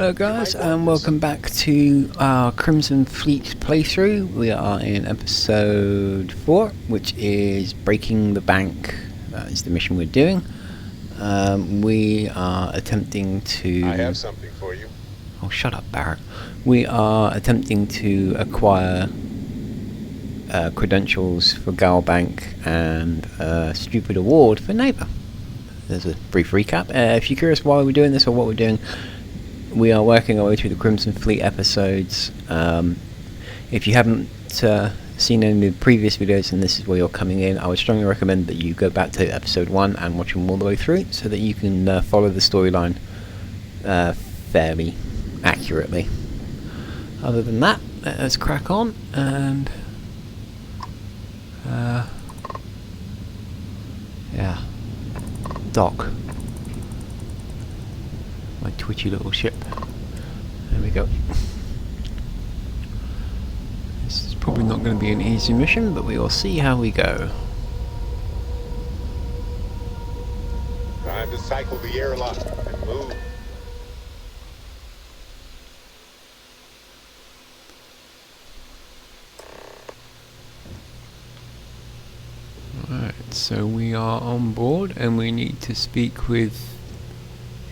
Hello guys, and welcome back to our Crimson Fleet playthrough. We are in episode 4, which is breaking the bank. That is the mission we're doing. We are attempting to... I have something for you. Oh, shut up, Barrett. We are attempting to acquire credentials for Gal Bank and a stupid award for Neighbour. There's a brief recap. If you're curious why we're doing this or what we're doing, we are working our way through the Crimson Fleet episodes. If you haven't seen any of the previous videos and this is where you're coming in, I would strongly recommend that you go back to episode 1 and watch them all the way through so that you can follow the storyline fairly accurately. Other than that, let's crack on and yeah, dock. My twitchy little ship. There we go. This is probably not going to be an easy mission, but we will see how we go. Time to cycle the airlock and move. Alright, so we are on board and we need to speak with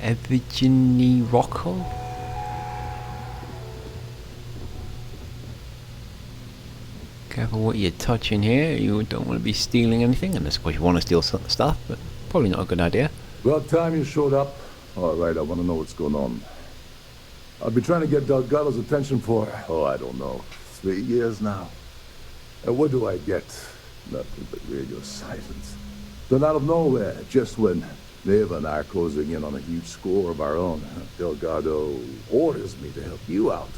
Evgeny Rocco. Careful what you're touching here. You don't want to be stealing anything, and I suppose you want to steal some stuff, but probably not a good idea. About time you showed up. Alright, I want to know what's going on. I've been trying to get Delgado's attention for, I don't know, 3 years now. And what do I get? Nothing but radio silence. Then out of nowhere, just when Neva and I are closing in on a huge score of our own, Delgado orders me to help you out.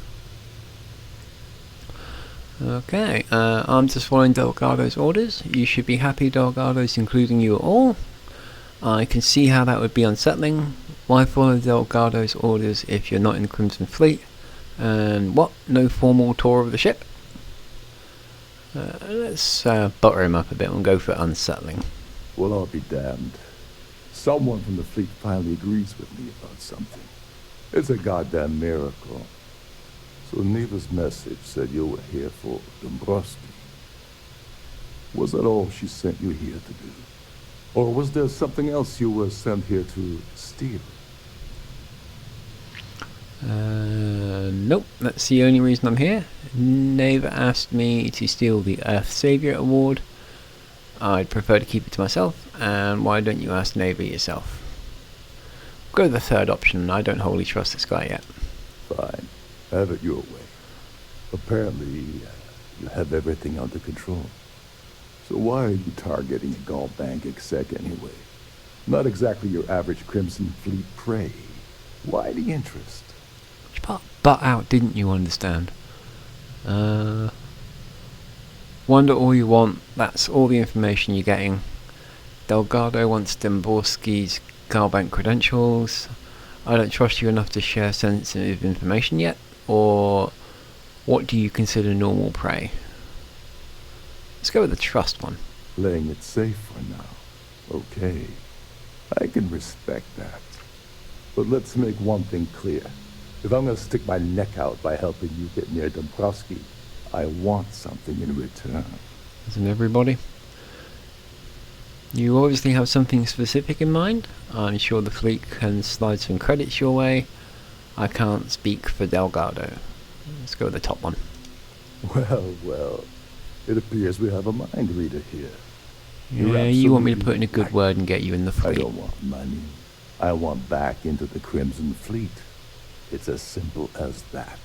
Okay, I'm just following Delgado's orders. You should be happy Delgado's including you at all. I can see how that would be unsettling. Why follow Delgado's orders if you're not in the Crimson Fleet? And what? No formal tour of the ship? Let's butter him up a bit and go for unsettling. Well, I'll be damned. Someone from the fleet finally agrees with me about something. It's a goddamn miracle. So Neva's message said you were here for Dombrowski. Was that all she sent you here to do? Or was there something else you were sent here to steal? Nope, that's the only reason I'm here. Neva asked me to steal the Earth Savior Award. I'd prefer to keep it to myself, and why don't you ask Neva yourself? Go to the third option. I don't wholly trust this guy yet. Fine. Have it your way. Apparently, you have everything under control. So why are you targeting a Gal Bank exec anyway? Not exactly your average Crimson Fleet prey. Why the interest? Which part butt out didn't you understand? Wonder all you want, that's all the information you're getting. Delgado wants Dombrowski's Gal Bank credentials. I don't trust you enough to share sensitive information yet. Or what do you consider normal prey? Let's go with the trust one. Playing it safe for now. Okay. I can respect that. But let's make one thing clear. If I'm gonna stick my neck out by helping you get near Dombrowski, I want something in return. Isn't everybody? You obviously have something specific in mind. I'm sure the fleet can slide some credits your way. I can't speak for Delgado. Let's go with the top one. Well, it appears we have a mind reader here. Yeah, you want me to put in a good word and get you in the fleet. I don't want money. I want back into the Crimson Fleet. It's as simple as that.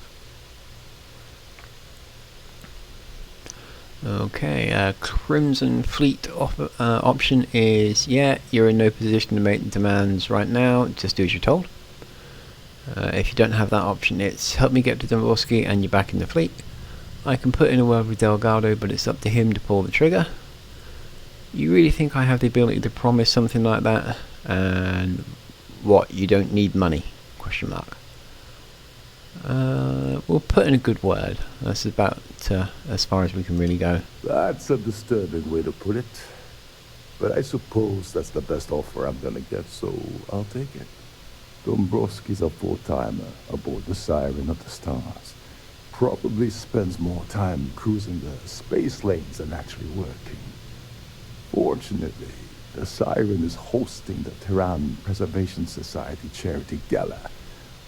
Okay, Crimson Fleet option is, yeah, you're in no position to make demands right now, just do as you're told. If you don't have that option, it's help me get to Dombrowski and you're back in the fleet. I can put in a word with Delgado, but it's up to him to pull the trigger. You really think I have the ability to promise something like that? And what, you don't need money? Question mark. We'll put in a good word. That's about as far as we can really go. That's a disturbing way to put it. But I suppose that's the best offer I'm gonna get, so I'll take it. Dombrowski's a full-timer aboard the Siren of the Stars. Probably spends more time cruising the space lanes than actually working. Fortunately, the Siren is hosting the Tehran Preservation Society charity gala.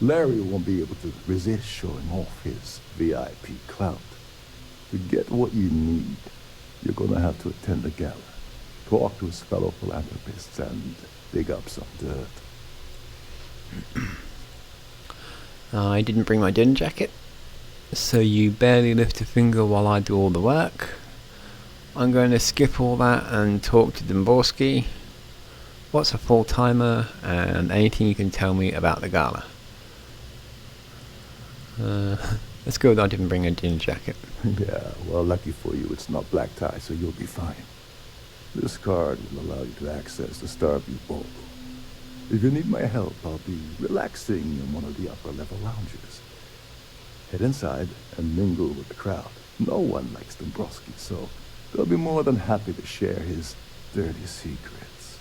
Larry won't be able to resist showing off his VIP clout. To get what you need, you're gonna have to attend the gala, talk to his fellow philanthropists, and dig up some dirt. I didn't bring my dinner jacket, so you barely lift a finger while I do all the work. I'm going to skip all that and talk to Dombrowski. What's a full-timer, and anything you can tell me about the gala. Let's go with I didn't bring a dinner jacket. Yeah, well, lucky for you, it's not black tie, so you'll be fine. This card will allow you to access the Starfield ballroom. If you need my help, I'll be relaxing in one of the upper-level lounges. Head inside and mingle with the crowd. No one likes Dombrowski, so they'll be more than happy to share his dirty secrets.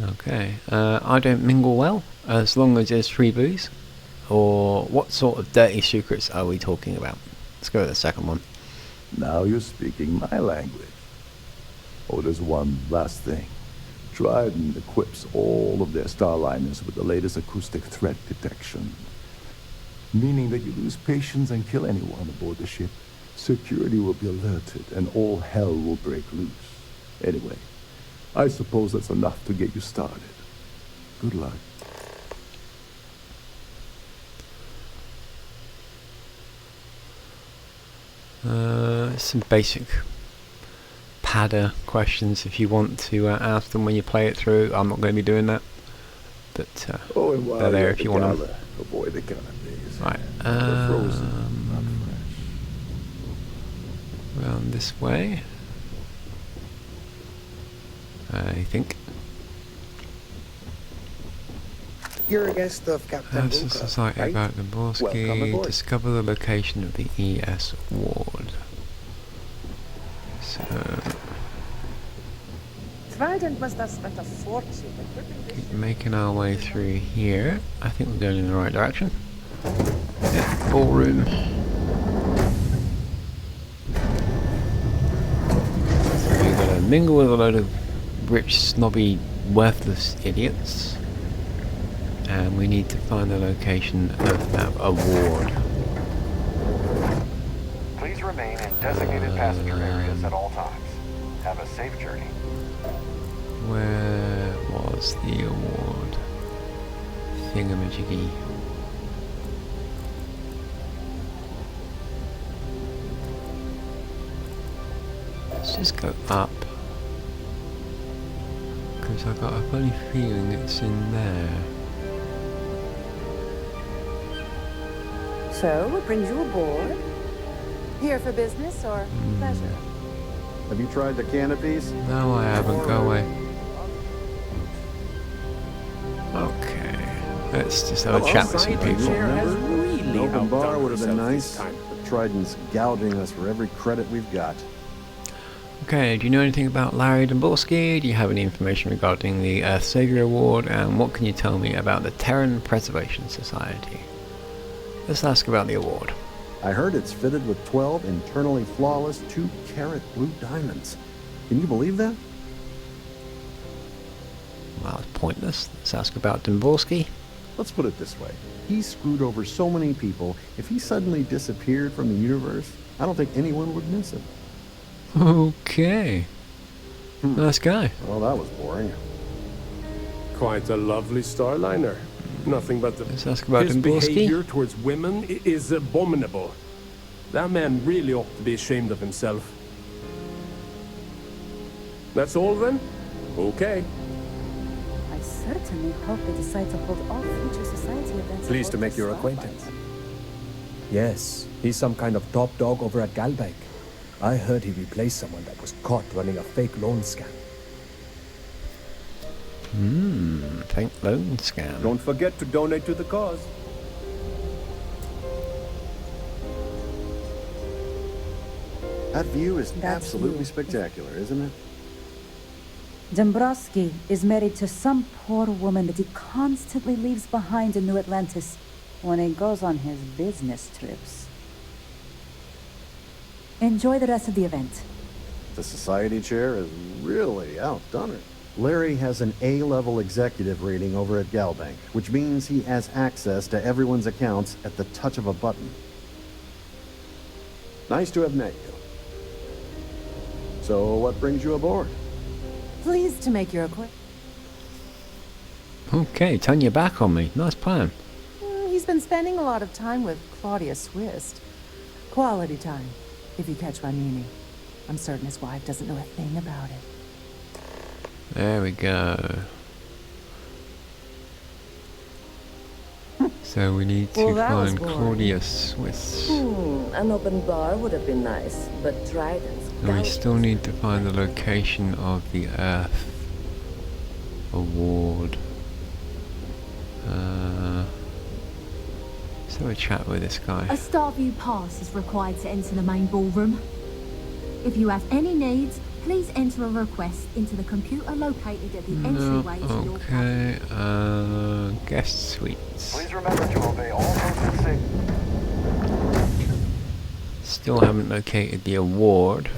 Okay, I don't mingle well, as long as there's free booze. Or what sort of dirty secrets are we talking about? Let's go with the second one. Now you're speaking my language. Oh, there's one last thing. Trident equips all of their starliners with the latest acoustic threat detection. Meaning that you lose patience and kill anyone aboard the ship, security will be alerted and all hell will break loose. Anyway, I suppose that's enough to get you started. Good luck. Some basic padder questions if you want to ask them when you play it through. I'm not going to be doing that, but And while they're there you're if at you the want gala, them. avoid the canapes. Right, They're frozen, not fresh. around this way, I think. You're a guest of Captain Have some Luca, society right? about Dombrowski. Welcome aboard. Discover the location of the ES ward. So, Trident must have spent a fortune equipping this keep ship. making our way through here. I think we're going in the right direction. Yeah, ballroom. So we're going to mingle with a load of rich, snobby, worthless idiots. And we need to find the location of that award. Please remain in designated passenger areas at all times. Have a safe journey. Where was the award? Thingamajiggy. Let's just go up. Because I've got a funny feeling it's in there. So, what brings you aboard? Here for business or pleasure? Have you tried the canopies? No, I haven't. Go away. Okay. Let's just have a chat with some people. An open bar would have been nice, but Trident's gouging us for every credit we've got. Okay, do you know anything about Larry Dombrowski? Do you have any information regarding the Earth Savior Award? And what can you tell me about the Terran Preservation Society? Let's ask about the award. I heard it's fitted with 12 internally flawless 2-carat blue diamonds. Can you believe that? Well, it's pointless. Let's ask about Dombrowski. Let's put it this way. He screwed over so many people, if he suddenly disappeared from the universe, I don't think anyone would miss him. Okay. Nice guy. Well, that was boring. Quite a lovely starliner. Nothing but the... Let's ask about His Dombrowski. behavior towards women is abominable. That man really ought to be ashamed of himself. That's all then? Okay. I certainly hope they decide to hold all future society events. Pleased to aboard make the your Starfield. acquaintance. Yes, he's some kind of top dog over at Galbank. I heard he replaced someone that was caught running a fake loan scam. Fake loan scam. Don't forget to donate to the cause. That view is That's absolutely you. spectacular, isn't it? Dombrowski is married to some poor woman that he constantly leaves behind in New Atlantis when he goes on his business trips. Enjoy the rest of the event. The society chair has really outdone her. Larry has an A-level executive rating over at Galbank, which means he has access to everyone's accounts at the touch of a button. Nice to have met you. So, what brings you aboard? Pleased to make your acquaintance. Okay, turn your back on me. Nice plan. He's been spending a lot of time with Claudia Swist. Quality time, if you catch my meaning. I'm certain his wife doesn't know a thing about it. There we go. So we need to find Claudia Swiss. An open bar would have been nice, but Trident's... And we still need to find the location of the Earth Award. Let's have a chat with this guy. A Starview pass is required to enter the main ballroom. If you have any needs, please enter a request into the computer located at the entryway to your Okay, guest suites. Please remember to obey all posted signals. Still haven't located the award.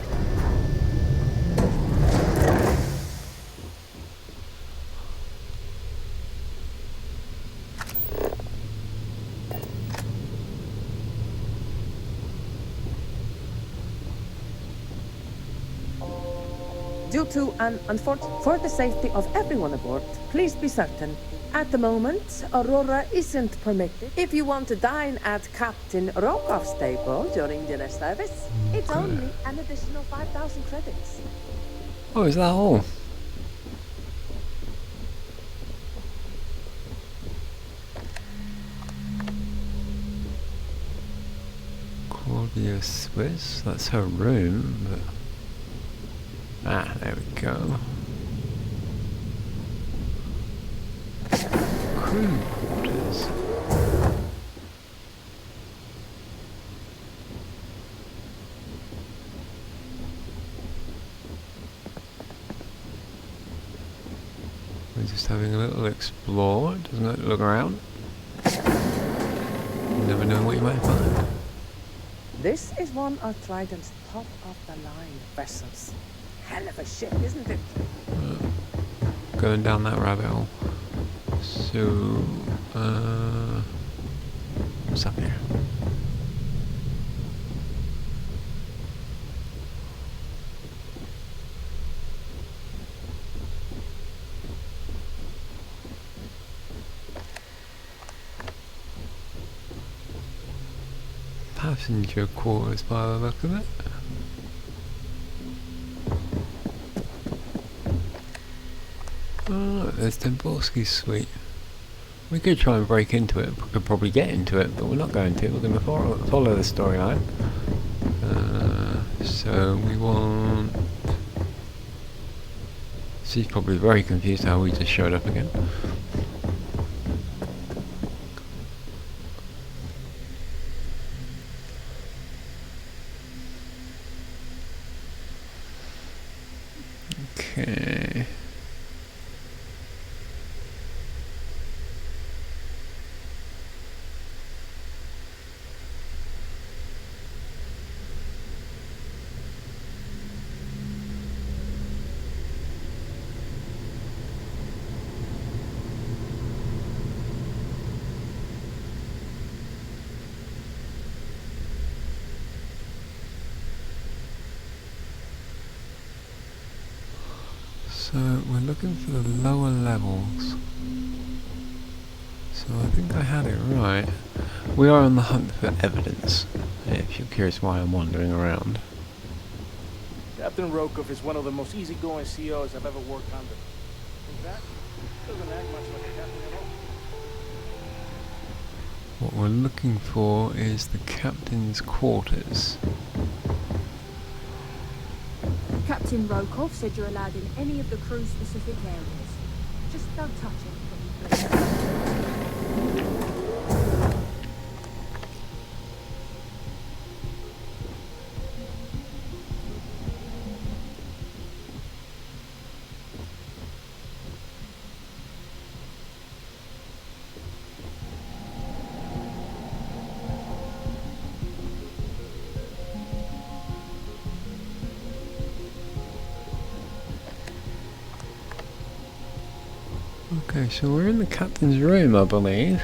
Due to an unfortunate... For the safety of everyone aboard, please be certain. At the moment, Aurora isn't permitted. If you want to dine at Captain Rokoff's table during dinner service, it's only an additional 5,000 credits. Oh, is that all? Claudia Swiss, that's her room, but... Ah, there we go. Crew quarters. We're just having a little explore, doesn't it? Look around. You never know what you might find. This is one of Trident's top-of-the-line vessels. Hell of a ship, isn't it? Going down that rabbit hole. So, what's up here? Passenger quarters by the look of it. Oh, there's Dombrowski's suite. We could try and break into it. We could probably get into it, but we're not going to. We're going to follow the storyline. So we want... She's probably very confused how we just showed up again. Okay. So we're looking for the lower levels. So I think I had it right. We are on the hunt for evidence, if you're curious why I'm wandering around. Captain Rokoff is one of the most easygoing CEOs I've ever worked under. In fact, he doesn't act much like a captain at all. What we're looking for is the captain's quarters. Captain Rokoff said you're allowed in any of the crew-specific areas. Just don't touch anything, please. Okay, so we're in the captain's room, I believe.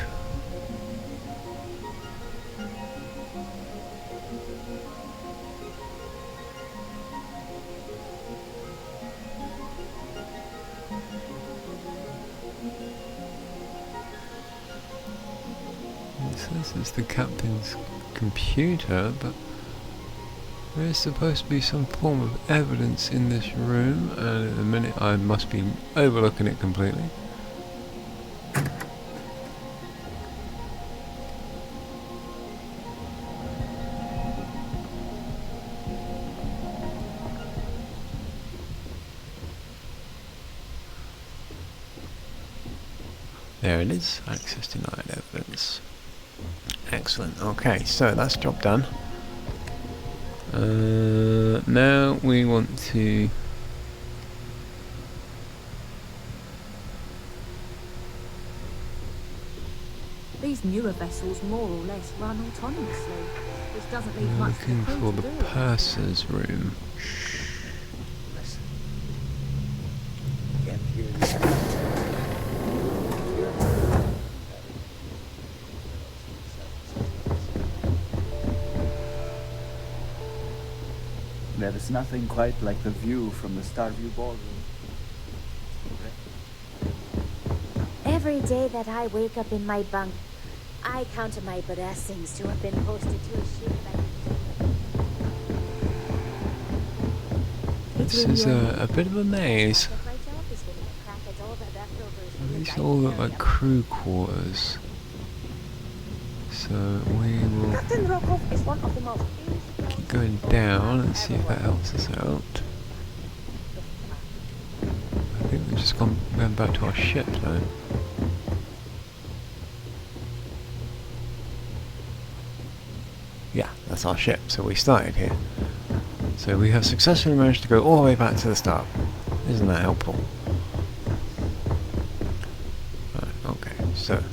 This is the captain's computer, but there is supposed to be some form of evidence in this room, and at the minute I must be overlooking it completely. There it is, access denied evidence. Excellent, okay, so that's job done. Now we want to... These newer vessels more or less run autonomously, which doesn't leave much for the looking crew for to the do. purser's room. There is nothing quite like the view from the Starfield ballroom. Every day that I wake up in my bunk, I count my blessings to have been posted to a ship This is a bit of a maze. These all look like crew quarters. So we will Captain Rokov is one of the most keep going down and see if that helps us out. I think we've just gone back to our ship though. Yeah, that's our ship, so we started here. So we have successfully managed to go all the way back to the start. Isn't that helpful? Right, okay, so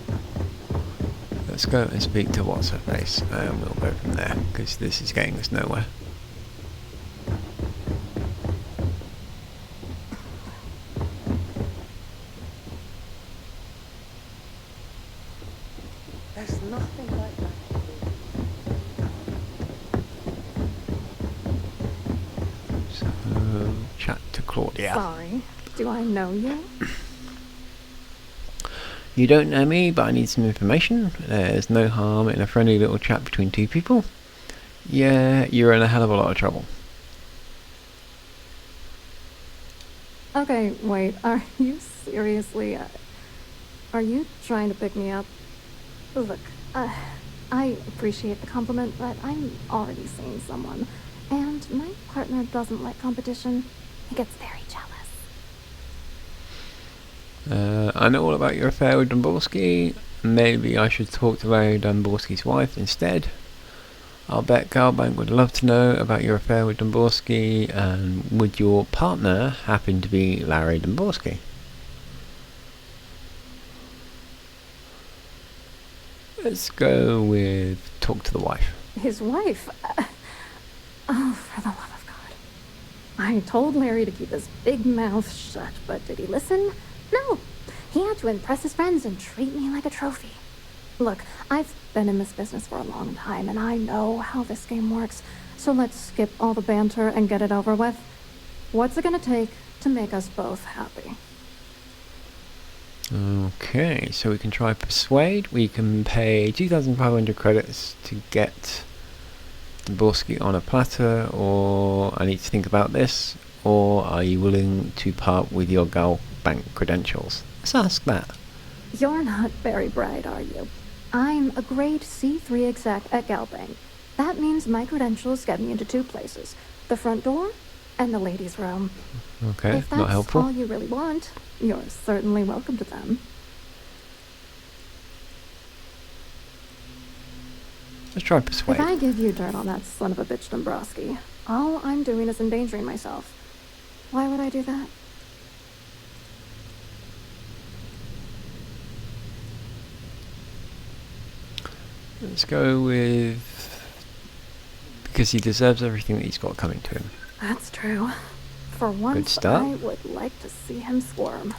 let's go and speak to what's her face, and we'll go from there, because this is getting us nowhere. There's nothing like that. So, chat to Claudia. Sorry, do I know you? You don't know me, but I need some information. There's no harm in a friendly little chat between two people. Yeah, you're in a hell of a lot of trouble. Okay, wait, are you seriously... are you trying to pick me up? Look, I appreciate the compliment, but I'm already seeing someone. And my partner doesn't like competition. He gets very jealous. I know all about your affair with Domborski. Maybe I should talk to Larry Domborski's wife instead. I'll bet Galbank would love to know about your affair with Domborski, and would your partner happen to be Larry Domborski? Let's go with talk to the wife. His wife? Oh, for the love of God. I told Larry to keep his big mouth shut, but did he listen? No. He had to impress his friends and treat me like a trophy. Look, I've been in this business for a long time, and I know how this game works, so let's skip all the banter and get it over with. What's it gonna take to make us both happy? Okay, so we can try persuade. We can pay 2,500 credits to get Domborski on a platter, or I need to think about this, or are you willing to part with your Galbank credentials? Let's ask that. You're not very bright, are you? I'm a grade C3 exec at Galbank. That means my credentials get me into two places. The front door and the ladies' room. Okay, if that's not helpful. all you really want, you're certainly welcome to them. Let's try persuade. If I give you dirt on that son of a bitch Dombrowski, all I'm doing is endangering myself. Why would I do that? Let's go with... because he deserves everything that he's got coming to him. That's true. For once, start. I would like to see him squirm.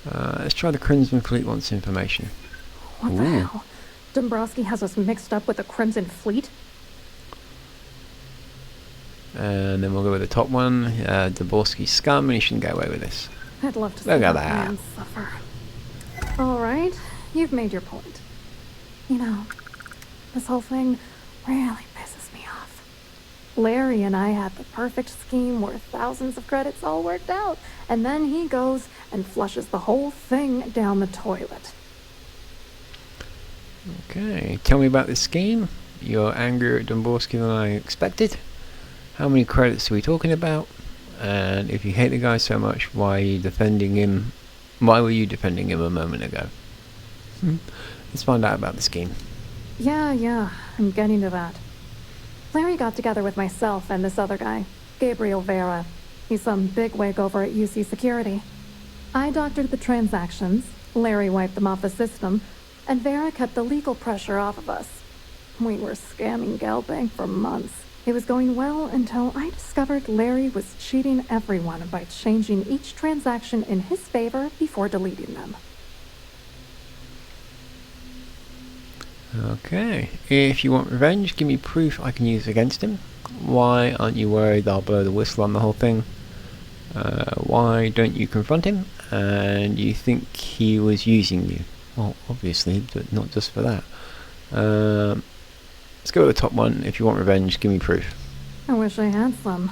Let's try the Crimson Fleet wants information. What the hell? Dombrowski has us mixed up with the Crimson Fleet? And then we'll go with the top one, Dombrowski's scum, and he shouldn't get away with this. I'd love to see Look at that that. man suffer. All right, you've made your point. You know, this whole thing really pisses me off. Larry and I had the perfect scheme worth thousands of credits all worked out, and then he goes and flushes the whole thing down the toilet. Okay, tell me about this scheme. You're angrier at Dombrowski than I expected. How many credits are we talking about? And if you hate the guy so much, why are you defending him? Why were you defending him a moment ago? Let's find out about the scheme. Yeah, I'm getting to that. Larry got together with myself and this other guy, Gabriel Vera. He's some bigwig over at UC Security. I doctored the transactions, Larry wiped them off the system, and Vera kept the legal pressure off of us. We were scamming Galbank for months. It was going well until I discovered Larry was cheating everyone by changing each transaction in his favor before deleting them. Okay, if you want revenge, give me proof I can use against him. Why aren't you worried I'll blow the whistle on the whole thing? Why don't you confront him? And you think he was using you? Well, obviously, but not just for that. Let's go with the top one. If you want revenge, give me proof. I wish I had some.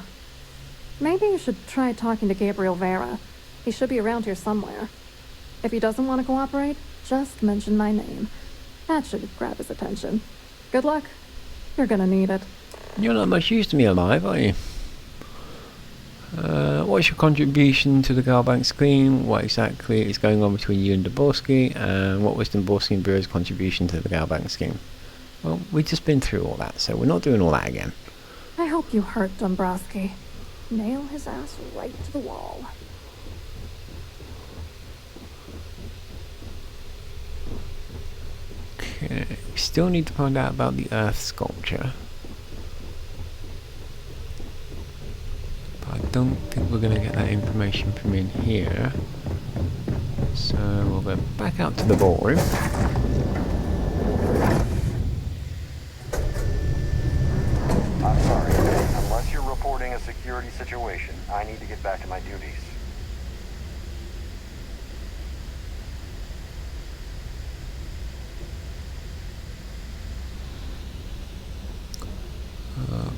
Maybe you should try talking to Gabriel Vera. He should be around here somewhere. If he doesn't want to cooperate, just mention my name. That should grab his attention. Good luck. You're gonna need it. You're not much use to me alive, are you? What's your contribution to the Galbank scheme? What exactly is going on between you and Dombrowski? And what was Dombrowski and Brewer's contribution to the Galbank scheme? Well, we've just been through all that, so we're not doing all that again. I hope you hurt Dombrowski. Nail his ass right to the wall. Okay, we still need to find out about the Earth sculpture. But I don't think we're going to get that information from in here. So we'll go back out to the ballroom. I'm sorry. Unless you're reporting a security situation, I need to get back to my duties.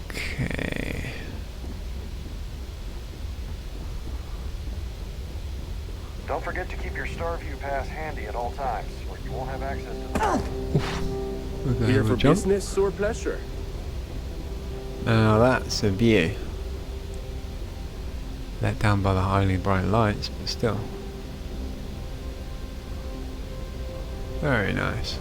Okay. Don't forget to keep your Starview pass handy at all times, or you won't have access to the Here for business or pleasure? Now that's a view. Let down by the highly bright lights, but still. Very nice.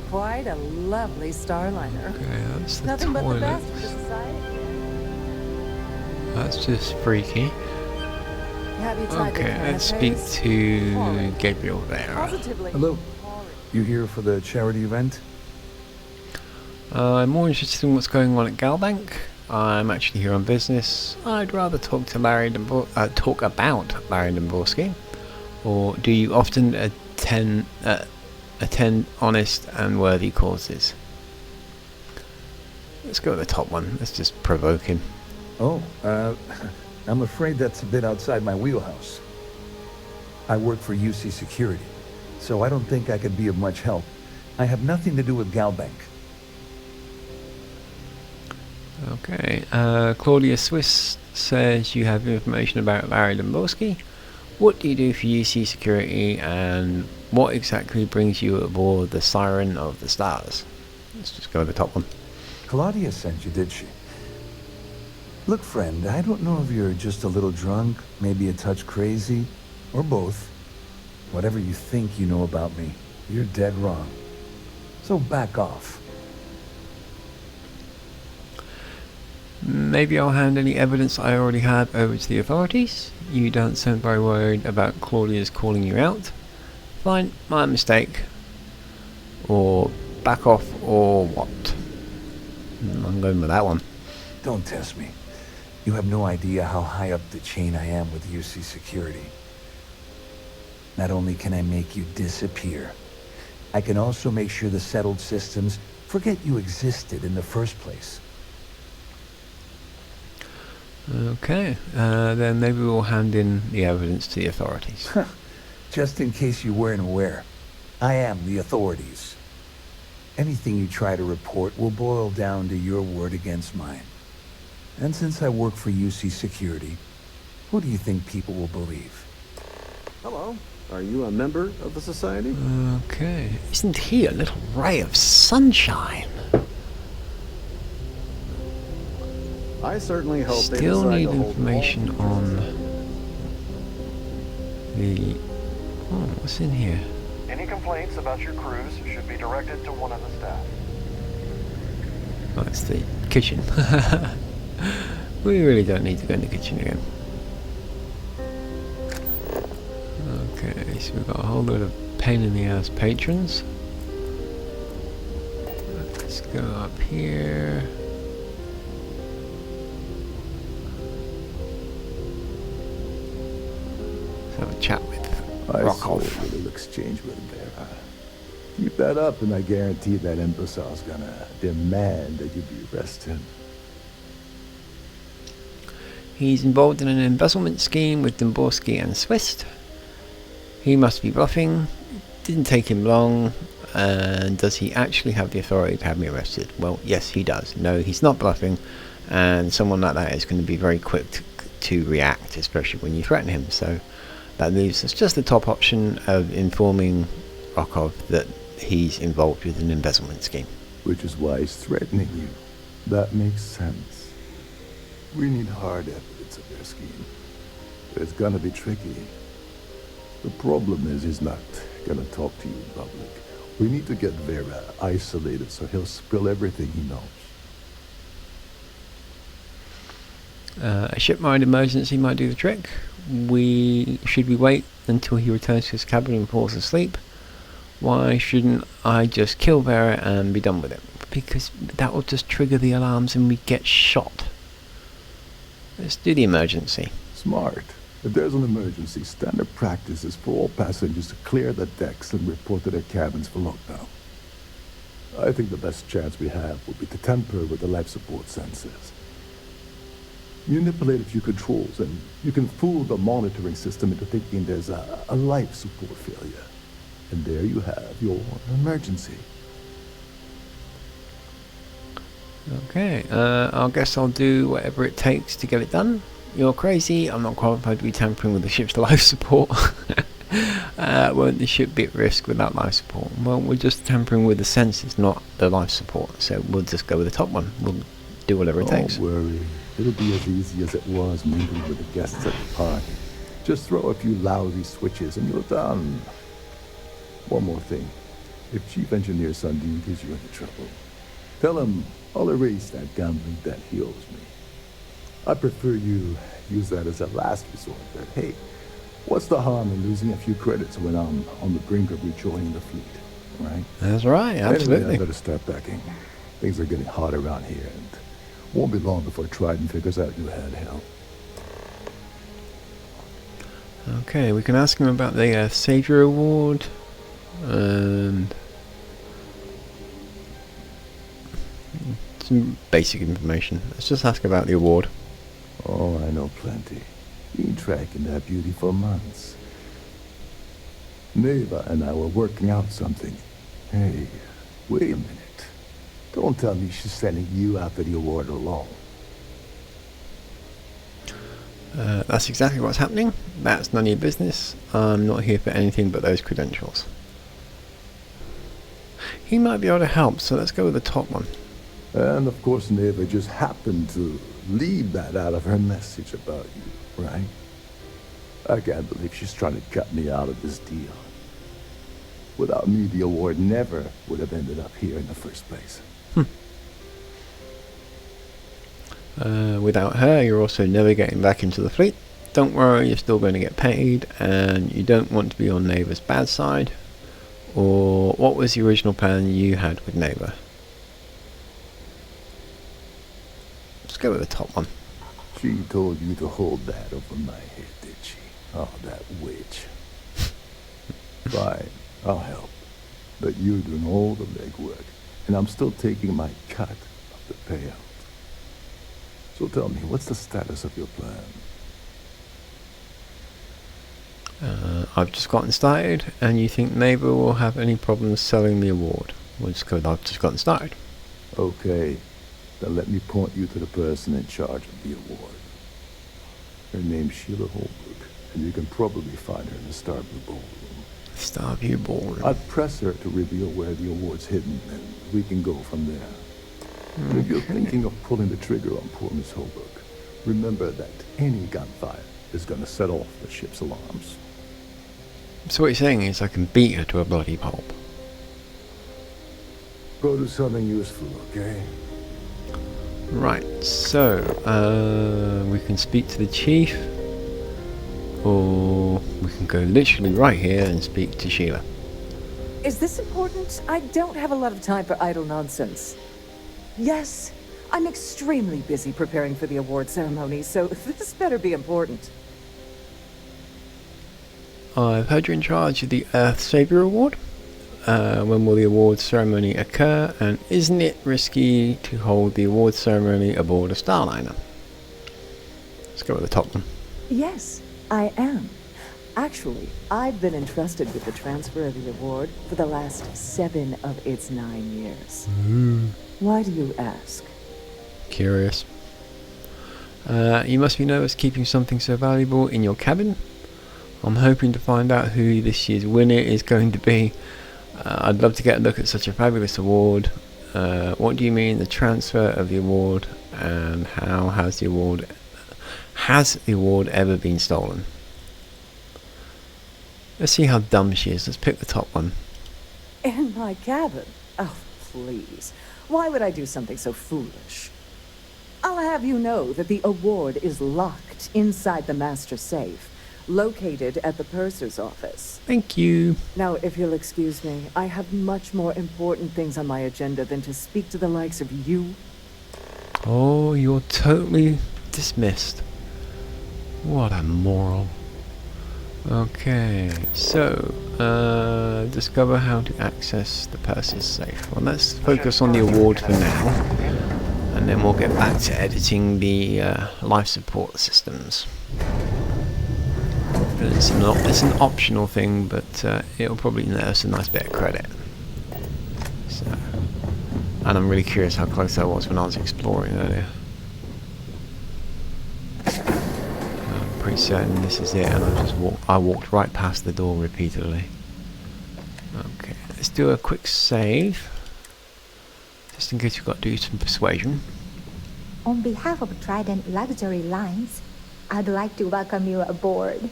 Quite a lovely Starliner. Okay, that's the Nothing but the toilet. best for society. That's just freaky. Have you tried the Okay, let's speak canapes? to Gabriel there. Positively. Hello. You here for the charity event? I'm more interested in what's going on at Galbank. I'm actually here on business. I'd rather talk to talk about Larry Dombrowski. Or do you often attend honest and worthy causes? Let's go with the top one. Let's just provoke him. Oh, I'm afraid that's a bit outside my wheelhouse. I work for UC Security, so I don't think I could be of much help. I have nothing to do with Galbank. Okay, Claudia Swiss says you have information about Larry Dombrowski. What do you do for UC Security, and what exactly brings you aboard the Siren of the Stars? Let's just go with the top one. Claudia sent you, did she? Look, friend, I don't know if you're just a little drunk, maybe a touch crazy, or both. Whatever you think you know about me, you're dead wrong. So back off. Maybe I'll hand any evidence I already have over to the authorities. You don't sound very worried about Claudia's calling you out. Fine, my mistake. or back off, or what? I'm going with that one. Don't test me. You have no idea how high up the chain I am with UC security. Not only can I make you disappear, I can also make sure the settled systems forget you existed in the first place. Okay, then maybe we'll hand in the evidence to the authorities. Just in case you weren't aware, I am the authorities. Anything you try to report will boil down to your word against mine. And since I work for UC Security, who do you think people will believe? Hello. Are you a member of the society? Okay. Isn't he a little ray of sunshine? I certainly hope they Still decide need to hold information on the... Oh, what's in here? Any complaints about your cruise should be directed to one of the staff. Oh, it's the kitchen. We really don't need to go in the kitchen again. Okay, so we've got a whole load of pain in the ass patrons. Let's go up here. Let's have a chat with I saw a little exchange with Vera. Keep that up and I guarantee that imbecile's gonna demand that you be arrested. He's involved in an embezzlement scheme with Domborski and Swiss. He must be bluffing. Didn't take him long. And does he actually have the authority to have me arrested? Well, yes, he does. No, he's not bluffing. And someone like that is going to be very quick to react, especially when you threaten him. So that leaves us just the top option of informing Rokov that he's involved with an embezzlement scheme. Which is why he's threatening you. That makes sense. We need hard evidence of their scheme. But it's gonna be tricky. The problem is he's not gonna talk to you in public. We need to get Vera isolated so he'll spill everything he knows. A shipwide emergency might do the trick. Should we wait until he returns to his cabin and falls asleep? Why shouldn't I just kill Vera and be done with it? Because that will just trigger the alarms and we get shot. Let's do the emergency. Smart. If there's an emergency, standard practice is for all passengers to clear the decks and report to their cabins for lockdown. I think the best chance we have would be to tamper with the life support sensors. Manipulate a few controls and you can fool the monitoring system into thinking there's a life support failure. And there you have your emergency. Okay, I guess I'll do whatever it takes to get it done. You're crazy, I'm not qualified to be tampering with the ship's life support. Won't the ship be at risk without life support? Well, we're just tampering with the sensors, not the life support. So we'll just go with the top one. We'll do whatever it takes. Don't worry. It'll be as easy as it was mingling with the guests at the party. Just throw a few lousy switches and you're done. One more thing. If Chief Engineer Sundin gives you any trouble, tell him I'll erase that gambling debt he owes me. I prefer you use that as a last resort, but hey, what's the harm in losing a few credits when I'm on the brink of rejoining the fleet, right? That's right, absolutely. Anyway, I better start packing. Things are getting hot around here, and won't be long before Trident figures out you had help. Okay, we can ask him about the Savior Award, and some basic information. Let's just ask about the award. Oh, I know plenty. Been tracking that beauty for months. Neva and I were working out something. Hey, wait a minute. Don't tell me she's sending you after the award alone. That's exactly what's happening. That's none of your business. I'm not here for anything but those credentials. He might be able to help, so let's go with the top one. And of course Neva just happened to leave that out of her message about you, right? I can't believe she's trying to cut me out of this deal. Without me, the award never would have ended up here in the first place. Without her, you're also never getting back into the fleet. Don't worry, you're still going to get paid, and you don't want to be on Neva's bad side. Or what was the original plan you had with Neighbor? Let's go with the top one. She told you to hold that over my head, did she? Oh, that witch. Fine, I'll help. But you're doing all the legwork, and I'm still taking my cut of the payout. So tell me, what's the status of your plan? I've just gotten started, and you think Neighbor will have any problems selling the award? Well, it's because I've just gotten started. Okay, then let me point you to the person in charge of the award. Her name's Sheila Holbrook, and you can probably find her in the Starfield ballroom. Starfield ballroom. I'd press her to reveal where the award's hidden, and we can go from there. And if you're thinking of pulling the trigger on poor Miss Holbrook, remember that any gunfire is going to set off the ship's alarms. So what you're saying is I can beat her to a bloody pulp. Go do something useful, okay? Right, so we can speak to the chief, or we can go literally right here and speak to Sheila. Is this important? I don't have a lot of time for idle nonsense. Yes, I'm extremely busy preparing for the award ceremony, so this better be important. I've heard you're in charge of the Earth Savior Award. When will the award ceremony occur, and isn't it risky to hold the award ceremony aboard a Starliner? Let's go with the top one. Yes, I am. Actually, I've been entrusted with the transfer of the award for the last 7 of its 9 years. Why do you ask? Curious. You must be nervous keeping something so valuable in your cabin. I'm hoping to find out who this year's winner is going to be. I'd love to get a look at such a fabulous award. What do you mean the transfer of the award, and how has the award ever been stolen? Let's see how dumb she is. Let's pick the top one. In my cabin? Oh, please. Why would I do something so foolish? I'll have you know that the award is locked inside the master safe, located at the purser's office. Thank you. Now, if you'll excuse me, I have much more important things on my agenda than to speak to the likes of you. Oh, you're totally dismissed. What a moral. Okay, so discover how to access the purser's safe. Well, let's focus on the award for now, and then we'll get back to editing the life support systems. It's an optional thing, but it'll probably net us a nice bit of credit. So, and I'm really curious how close I was when I was exploring earlier. I'm pretty certain this is it, and I walked right past the door repeatedly. Okay, let's do a quick save, just in case we've got to do some persuasion. On behalf of Trident Luxury Lines, I'd like to welcome you aboard.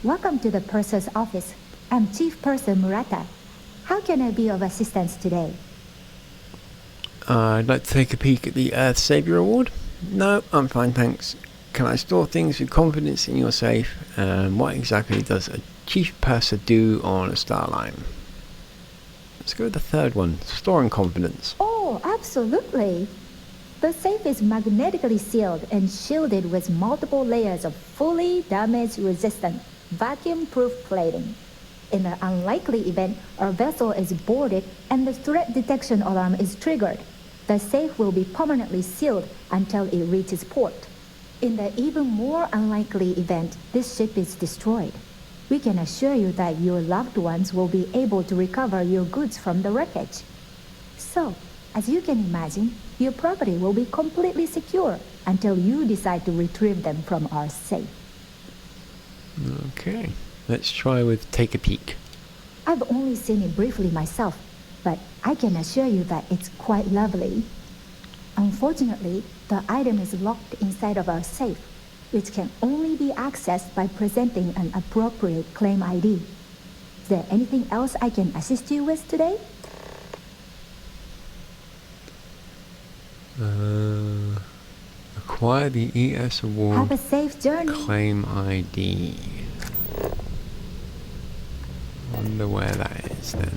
Welcome to the purser's office. I'm Chief Purser Murata. How can I be of assistance today? I'd like to take a peek at the Earth Savior Award. No, I'm fine, thanks. Can I store things with confidence in your safe? And what exactly does a Chief Purser do on a Starline? Let's go with the third one, storing confidence. Oh, absolutely. The safe is magnetically sealed and shielded with multiple layers of fully damage-resistant, vacuum-proof plating. In an unlikely event, our vessel is boarded and the threat detection alarm is triggered. The safe will be permanently sealed until it reaches port. In the even more unlikely event this ship is destroyed, we can assure you that your loved ones will be able to recover your goods from the wreckage. So, as you can imagine, your property will be completely secure until you decide to retrieve them from our safe. Okay, let's try with take a peek. I've only seen it briefly myself, but I can assure you that it's quite lovely. Unfortunately, the item is locked inside of our safe, which can only be accessed by presenting an appropriate claim ID. Is there anything else I can assist you with today? Acquire the ES Award. Have a safe journey. Claim ID. Wonder where that credits then.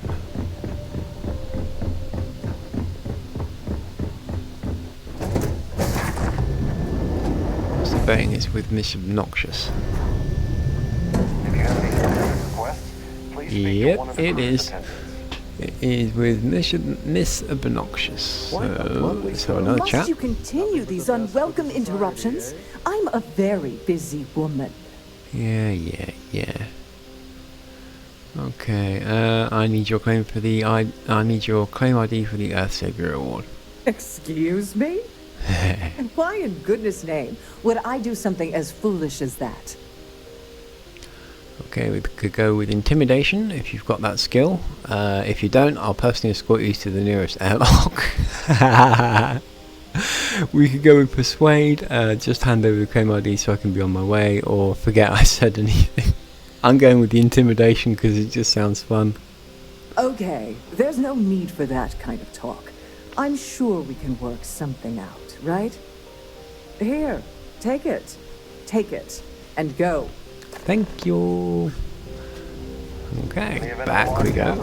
What's the betting is with Miss Obnoxious? If you have any specific requests, please speak to one of the Yep, it crew's is. attendants. It is with Miss Obnoxious. So let's have another Must chat. you continue these unwelcome interruptions? I'm a very busy woman. Yeah. Okay, I need your claim for the I need your claim ID for the Earth Savior Award. Excuse me? And why in goodness name would I do something as foolish as that? Okay, we could go with intimidation if you've got that skill. If you don't, I'll personally escort you to the nearest airlock. We could go with persuade. Just hand over the claim ID so I can be on my way, or forget I said anything. I'm going with the intimidation because it just sounds fun. Okay, there's no need for that kind of talk. I'm sure we can work something out, right? Here, take it. Take it. And go. Thank you. Okay, back we go.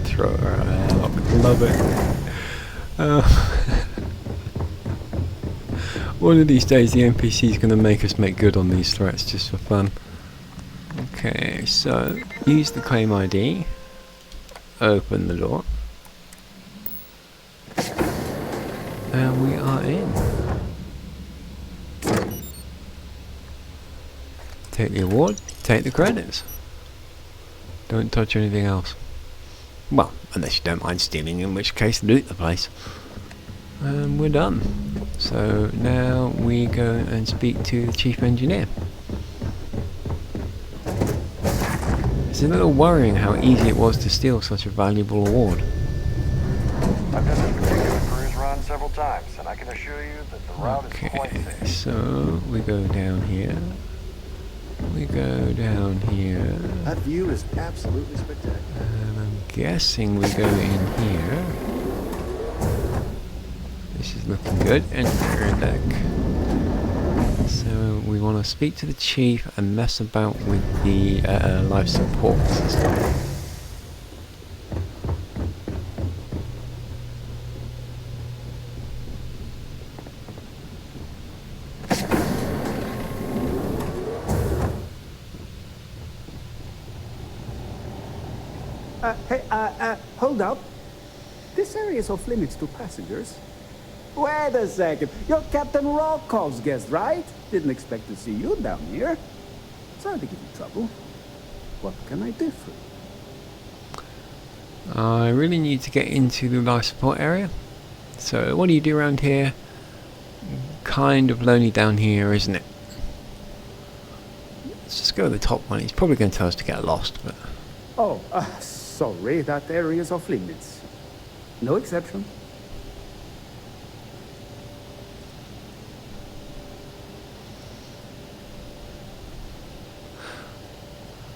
Throw her out. Love it. One of these days the NPC is going to make us make good on these threats just for fun. Okay, so use the claim ID. Open the door. And we are in. Take the award, take the credits. Don't touch anything else. Well, unless you don't mind stealing, in which case loot the place. And we're done. So now we go and speak to the chief engineer. It's a little worrying how easy it was to steal such a valuable award. I've done this particular cruise run several times, and I can assure you that the route is quite safe. So we go down here. We go down here. That view is absolutely spectacular. And I'm guessing we go in here. This is looking good. Engineer deck. So we want to speak to the chief and mess about with the life support system. Hold up. This area is off limits to passengers. Wait a second. You're Captain Rokov's guest, right? Didn't expect to see you down here. Sorry to give you trouble. What can I do for you? I really need to get into the life support area. So what do you do around here? Kind of lonely down here, isn't it? Let's just go to the top one. He's probably going to tell us to get lost, but... Oh, sorry. That area is off limits. No exception.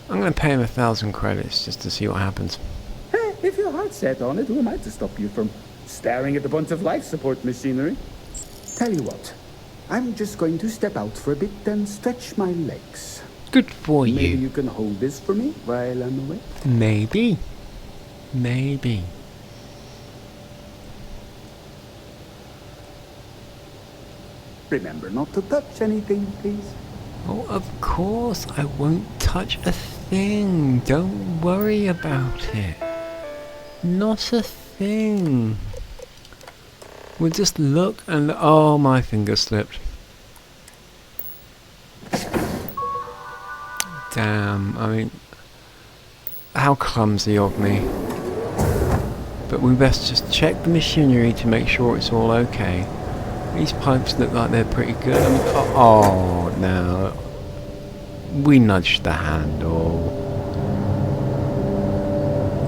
I'm going to pay him 1,000 credits just to see what happens. Hey, if your heart's set on it, who am I to stop you from staring at a bunch of life support machinery? Tell you what, I'm just going to step out for a bit and stretch my legs. Good for you. Maybe you can hold this for me while I'm away? Maybe. Maybe. Remember not to touch anything, please. Oh, of course, I won't touch a thing. Don't worry about it. Not a thing. We'll just look and... Oh, my finger slipped. Damn, I mean... How clumsy of me. But we best just check the machinery to make sure it's all okay. These pipes look like they're pretty good. I mean, oh no. We nudged the handle.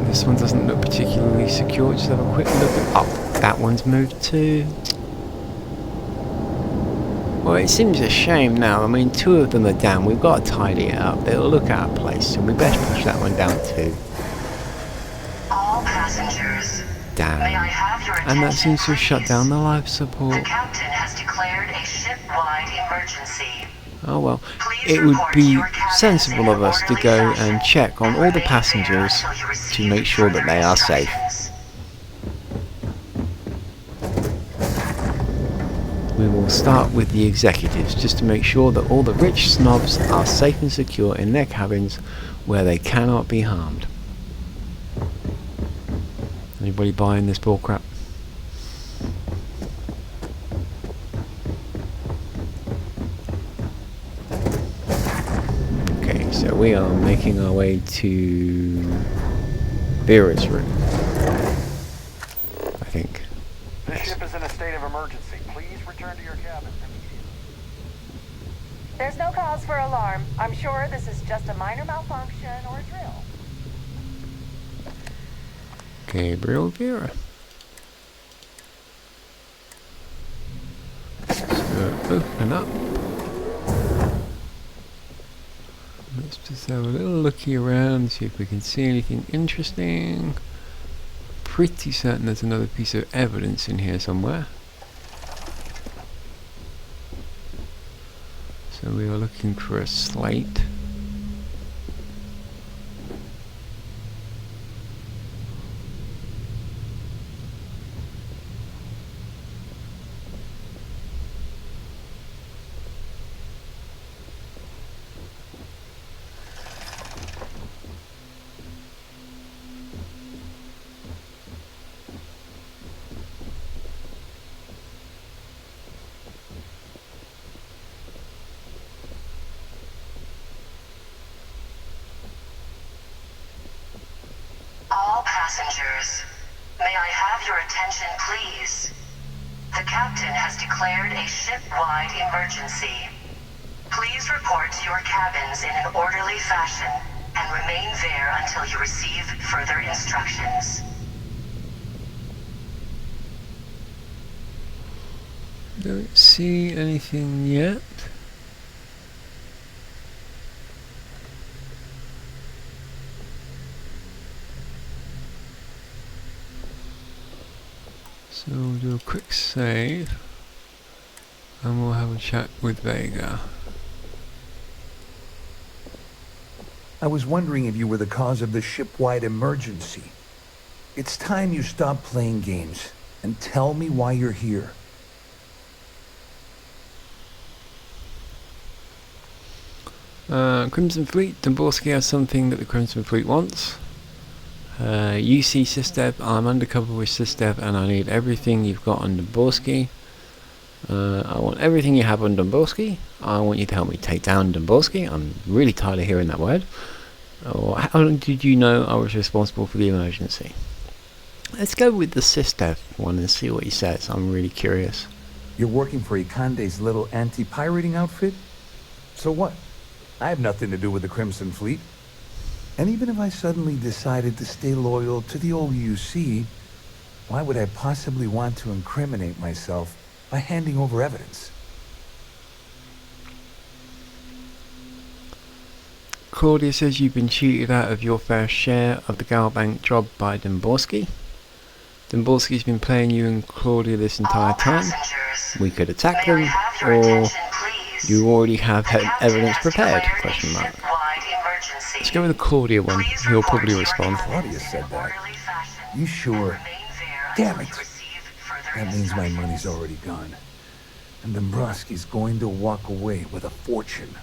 This one doesn't look particularly secure. Just have a quick look at... Oh, that one's moved too. Well, it seems a shame now. I mean, 2 of them are down. We've got to tidy it up. It'll look out of place. So we best push that one down too. All passengers. Damn. May I have your attention, And that seems to have shut please? down the life support. The captain has declared a ship-wide emergency. Oh well. It would be sensible of us to go and check on all the passengers to make sure that they are safe. We will start with the executives, just to make sure that all the rich snobs are safe and secure in their cabins where they cannot be harmed. Anybody buying this bullcrap? Okay, so we are making our way to Vera's room, I think. This ship is in a state of emergency. Please return to your cabin immediately. There's no cause for alarm. I'm sure this is just a minor malfunction or a drill. Gabriel Vera. So open up. Let's just have a little looky around, see if we can see anything interesting. Pretty certain there's another piece of evidence in here somewhere. So we are looking for a slate. All passengers, may I have your attention, please? The captain has declared a ship-wide emergency. Please report to your cabins in an orderly fashion and remain there until you receive further instructions. Don't see anything yet. So we'll do a quick save and we'll have a chat with Vega. I was wondering if you were the cause of the ship-wide emergency. It's time you stop playing games and tell me why you're here. Crimson Fleet, Domborski has something that the Crimson Fleet wants. UC Sistev, I'm undercover with Sistev and I need everything you've got on Domborski. I want everything you have on Domborski. I want you to help me take down Domborski. I'm really tired of hearing that word. How long did you know I was responsible for the emergency? Let's go with the Sistev one and see what he says. I'm really curious. You're working for Ikande's little anti-pirating outfit? So what? I have nothing to do with the Crimson Fleet. And even if I suddenly decided to stay loyal to the old UC, why would I possibly want to incriminate myself by handing over evidence? Claudia says you've been cheated out of your fair share of the Galbank job by Domborski. Domborski's been playing you and Claudia this entire time. We could attack them, or you already have evidence prepared? Question mark. Let's go with the Claudia one. He'll probably respond. Claudia said that. You sure? Damn it! That means my money's already gone. And Domborski's going to walk away with a fortune.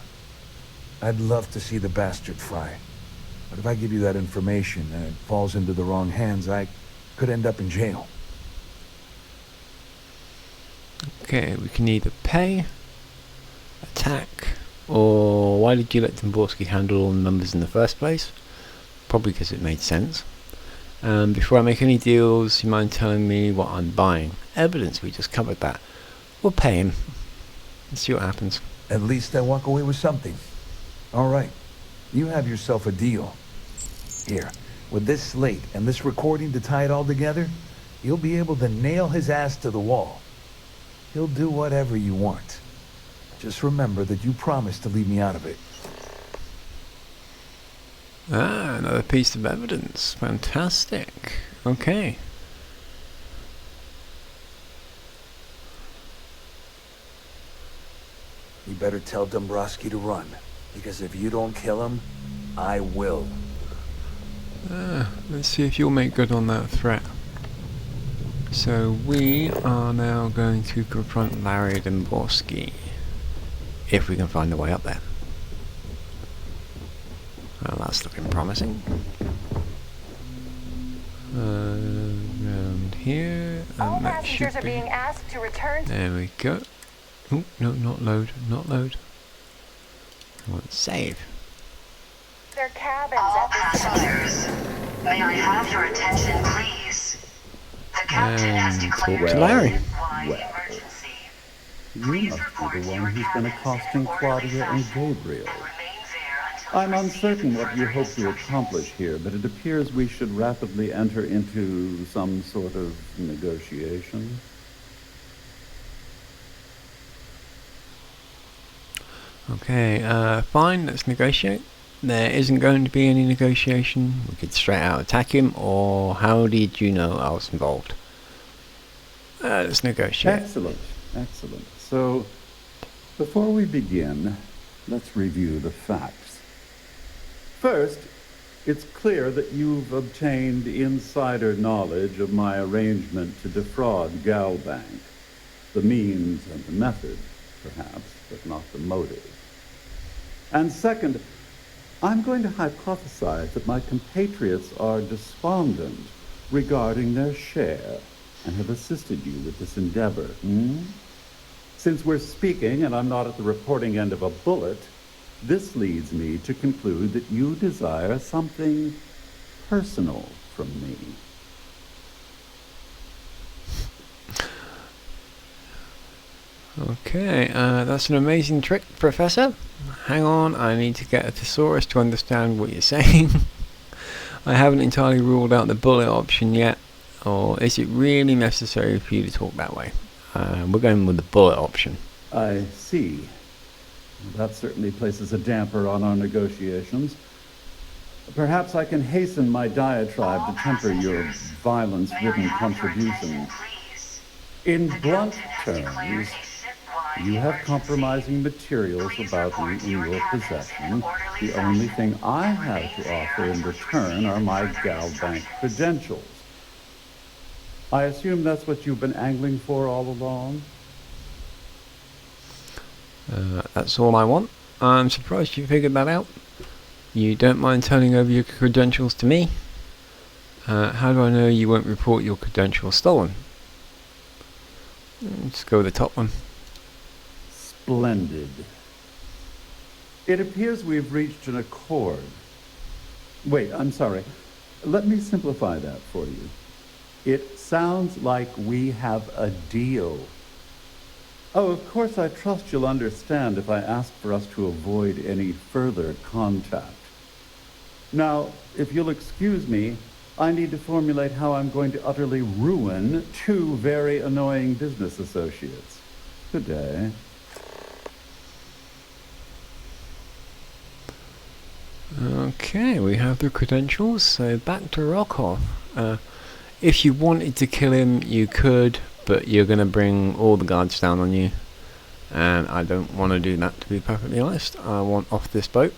I'd love to see the bastard fry. But if I give you that information and it falls into the wrong hands, I could end up in jail. Okay, we can either pay, attack, or why did you let Domborski handle all the numbers in the first place? Probably because it made sense. Before I make any deals, you mind telling me what I'm buying? Evidence, we just covered that. We'll pay him. Let's see what happens. At least I walk away with something. Alright, you have yourself a deal. Here, with this slate and this recording to tie it all together, you'll be able to nail his ass to the wall. He'll do whatever you want. Just remember that you promised to leave me out of it. Ah, another piece of evidence. Fantastic. Okay. He better tell Dombrowski to run. Because if you don't kill him, I will. Let's see if you'll make good on that threat. So we are now going to confront Larry Dombrowski. If we can find a way up there. Well, that's looking promising. Around here. All And that passengers should are be. being asked to return to... There we go. Oh, no, not load. Not load. I want save. their cabins All at this passengers, may I have your attention, please? The captain has declared talk to Larry. a Well, emergency. you must be the one who's been accosting Claudia and Gabriel. I'm uncertain what you hope to accomplish here, but it appears we should rapidly enter into some sort of negotiation. Okay, fine, let's negotiate. There isn't going to be any negotiation. We could straight out attack him, or how did you know I was involved? Let's negotiate. Excellent, excellent. So, before we begin, let's review the facts. First, it's clear that you've obtained insider knowledge of my arrangement to defraud Galbank. The means and the method, perhaps, but not the motive. And second, I'm going to hypothesize that my compatriots are despondent regarding their share and have assisted you with this endeavor. Since we're speaking and I'm not at the reporting end of a bullet, this leads me to conclude that you desire something personal from me. Okay, that's an amazing trick, Professor. Hang on, I need to get a thesaurus to understand what you're saying. I haven't entirely ruled out the bullet option yet, or is it really necessary for you to talk that way? We're going with the bullet option. I see. That certainly places a damper on our negotiations. Perhaps I can hasten my diatribe to temper your violence-ridden contribution. In blunt terms, you have compromising materials about me in your possession. The only thing I have to offer in return are my Galbank credentials. I assume that's what you've been angling for all along? That's all I want. I'm surprised you figured that out. You don't mind turning over your credentials to me? How do I know you won't report your credentials stolen? Let's go with the top one. Splendid. It appears we've reached an accord. Wait, I'm sorry. Let me simplify that for you. It sounds like we have a deal. Oh, of course, I trust you'll understand if I ask for us to avoid any further contact. Now, if you'll excuse me, I need to formulate how I'm going to utterly ruin two very annoying business associates. Good day. Okay, we have the credentials, so back to Rokov. If you wanted to kill him, you could, but you're going to bring all the guards down on you. And I don't want to do that, to be perfectly honest. I want off this boat.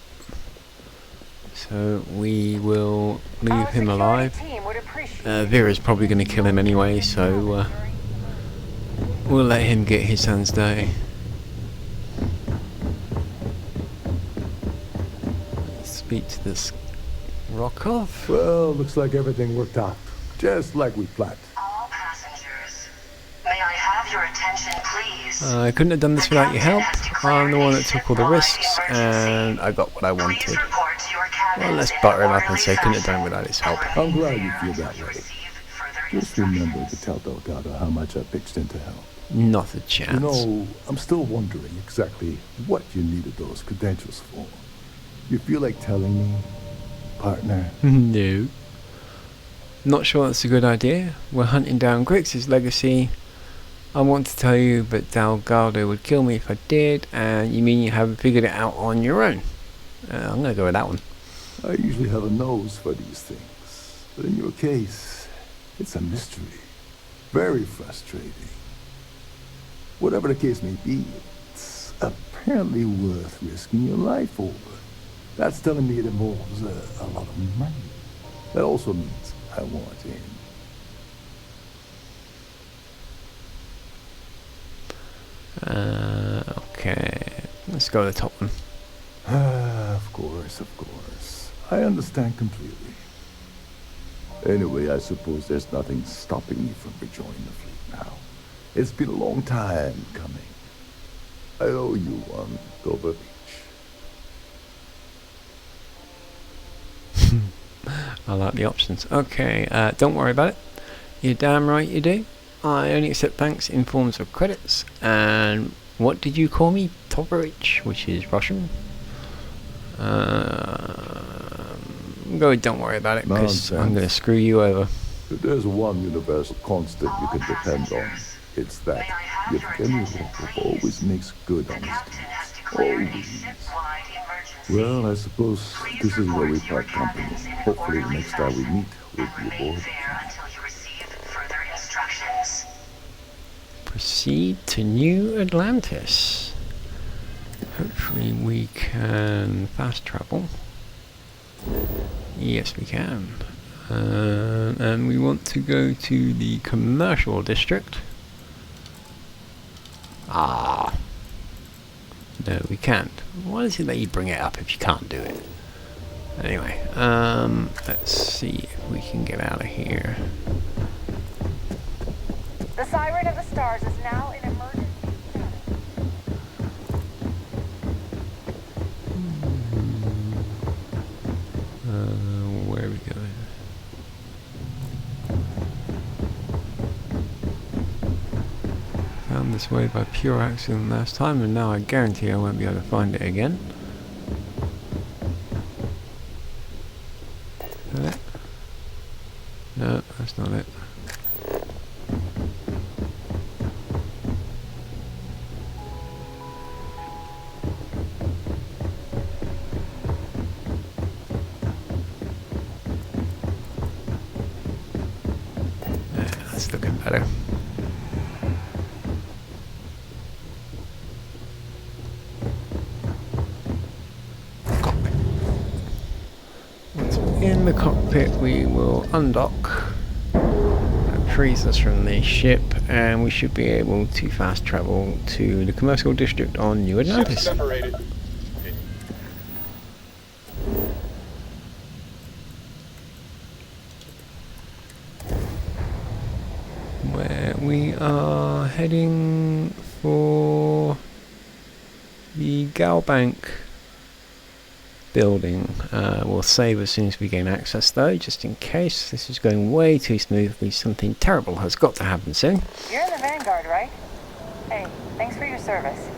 So we will leave him alive. Vera's probably going to kill him anyway, so we'll let him get his son's day. Speak to this Rokov. Well, looks like everything worked out. Just like we planned. All passengers, may I have your attention, please? I couldn't have done this without your help. I'm the one that took all the risks, and I got what I wanted. Well, let's butter him up and say couldn't have done without his help. I'm glad you feel that way. Just remember to tell Delgado how much I pitched into help. Not a chance. You know, I'm still wondering exactly what you needed those credentials for. You feel like telling me, partner? No. Not sure that's a good idea. We're hunting down Grix's legacy. I want to tell you, but Delgado would kill me if I did, and you mean you haven't figured it out on your own? I'm going to go with that one. I usually have a nose for these things, but in your case, it's a mystery. Very frustrating. Whatever the case may be, it's a apparently worth risking your life over. That's telling me it involves a lot of money. That also means I want in. Okay. Let's go to the top one. Of course, of course. I understand completely. Anyway, I suppose there's nothing stopping me from rejoining the fleet now. It's been a long time coming. I owe you one, Dover Beach. I like the options. Okay, don't worry about it. You're damn right you do. I only accept thanks in forms of credits. And what did you call me? Tovarich, which is Russian. Go, don't worry about it, because I'm going to screw you over. If there's one universal constant you can depend on, it's that Yevgeny Rokov always makes good on his deeds. Always. Well, I suppose this is where we part company. Hopefully the next time we meet, we'll be aboard. Proceed to New Atlantis. Hopefully we can fast travel. Yes, we can. And we want to go to the commercial district. Ah. No, we can't. Why does it let you bring it up if you can't do it? Anyway, let's see if we can get out of here. The Siren of the Stars is now in emergency status. Where are we going? Found this way by pure accident last time, and now I guarantee I won't be able to find it again. That? No, that's not it. That's looking better. Cockpit. Once we're in the cockpit, we will undock. That frees us from the ship, and we should be able to fast travel to the commercial district on New Atlantis. Separated. Where we are heading for the Galbank building. We'll save as soon as we gain access though, just in case. This is going way too smoothly. Something terrible has got to happen soon. You're in the Vanguard, right? Hey, thanks for your service.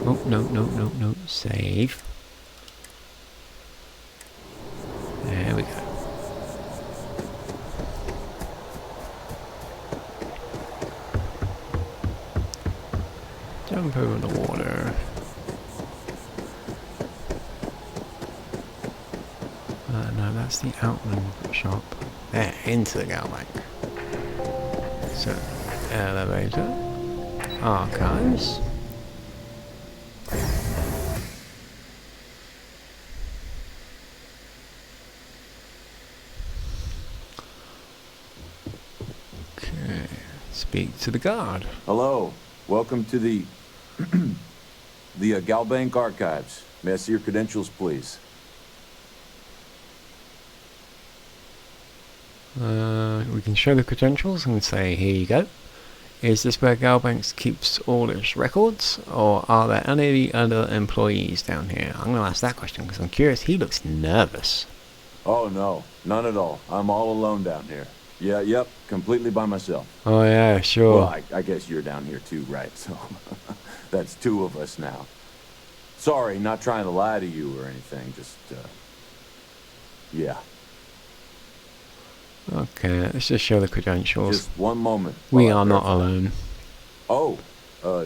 Oh, no. Save. There we go. Jump over the water. No, that's the Outland shop. There, into the Galbank. So, elevator. Archives. Okay, speak to the guard. Hello, welcome to the Galbank Archives. May I see your credentials, please? We can show the credentials and say, here you go. Is this where Galbank keeps all its records, or are there any other employees down here? I'm going to ask that question because I'm curious. He looks nervous. Oh, no, none at all. I'm all alone down here. Yeah, yep, completely by myself. Oh, yeah, sure. Well, I guess you're down here too, right? So, that's two of us now. Sorry, not trying to lie to you or anything, just, yeah. Okay, let's just show the credentials. Just one moment. We are not alone. Oh,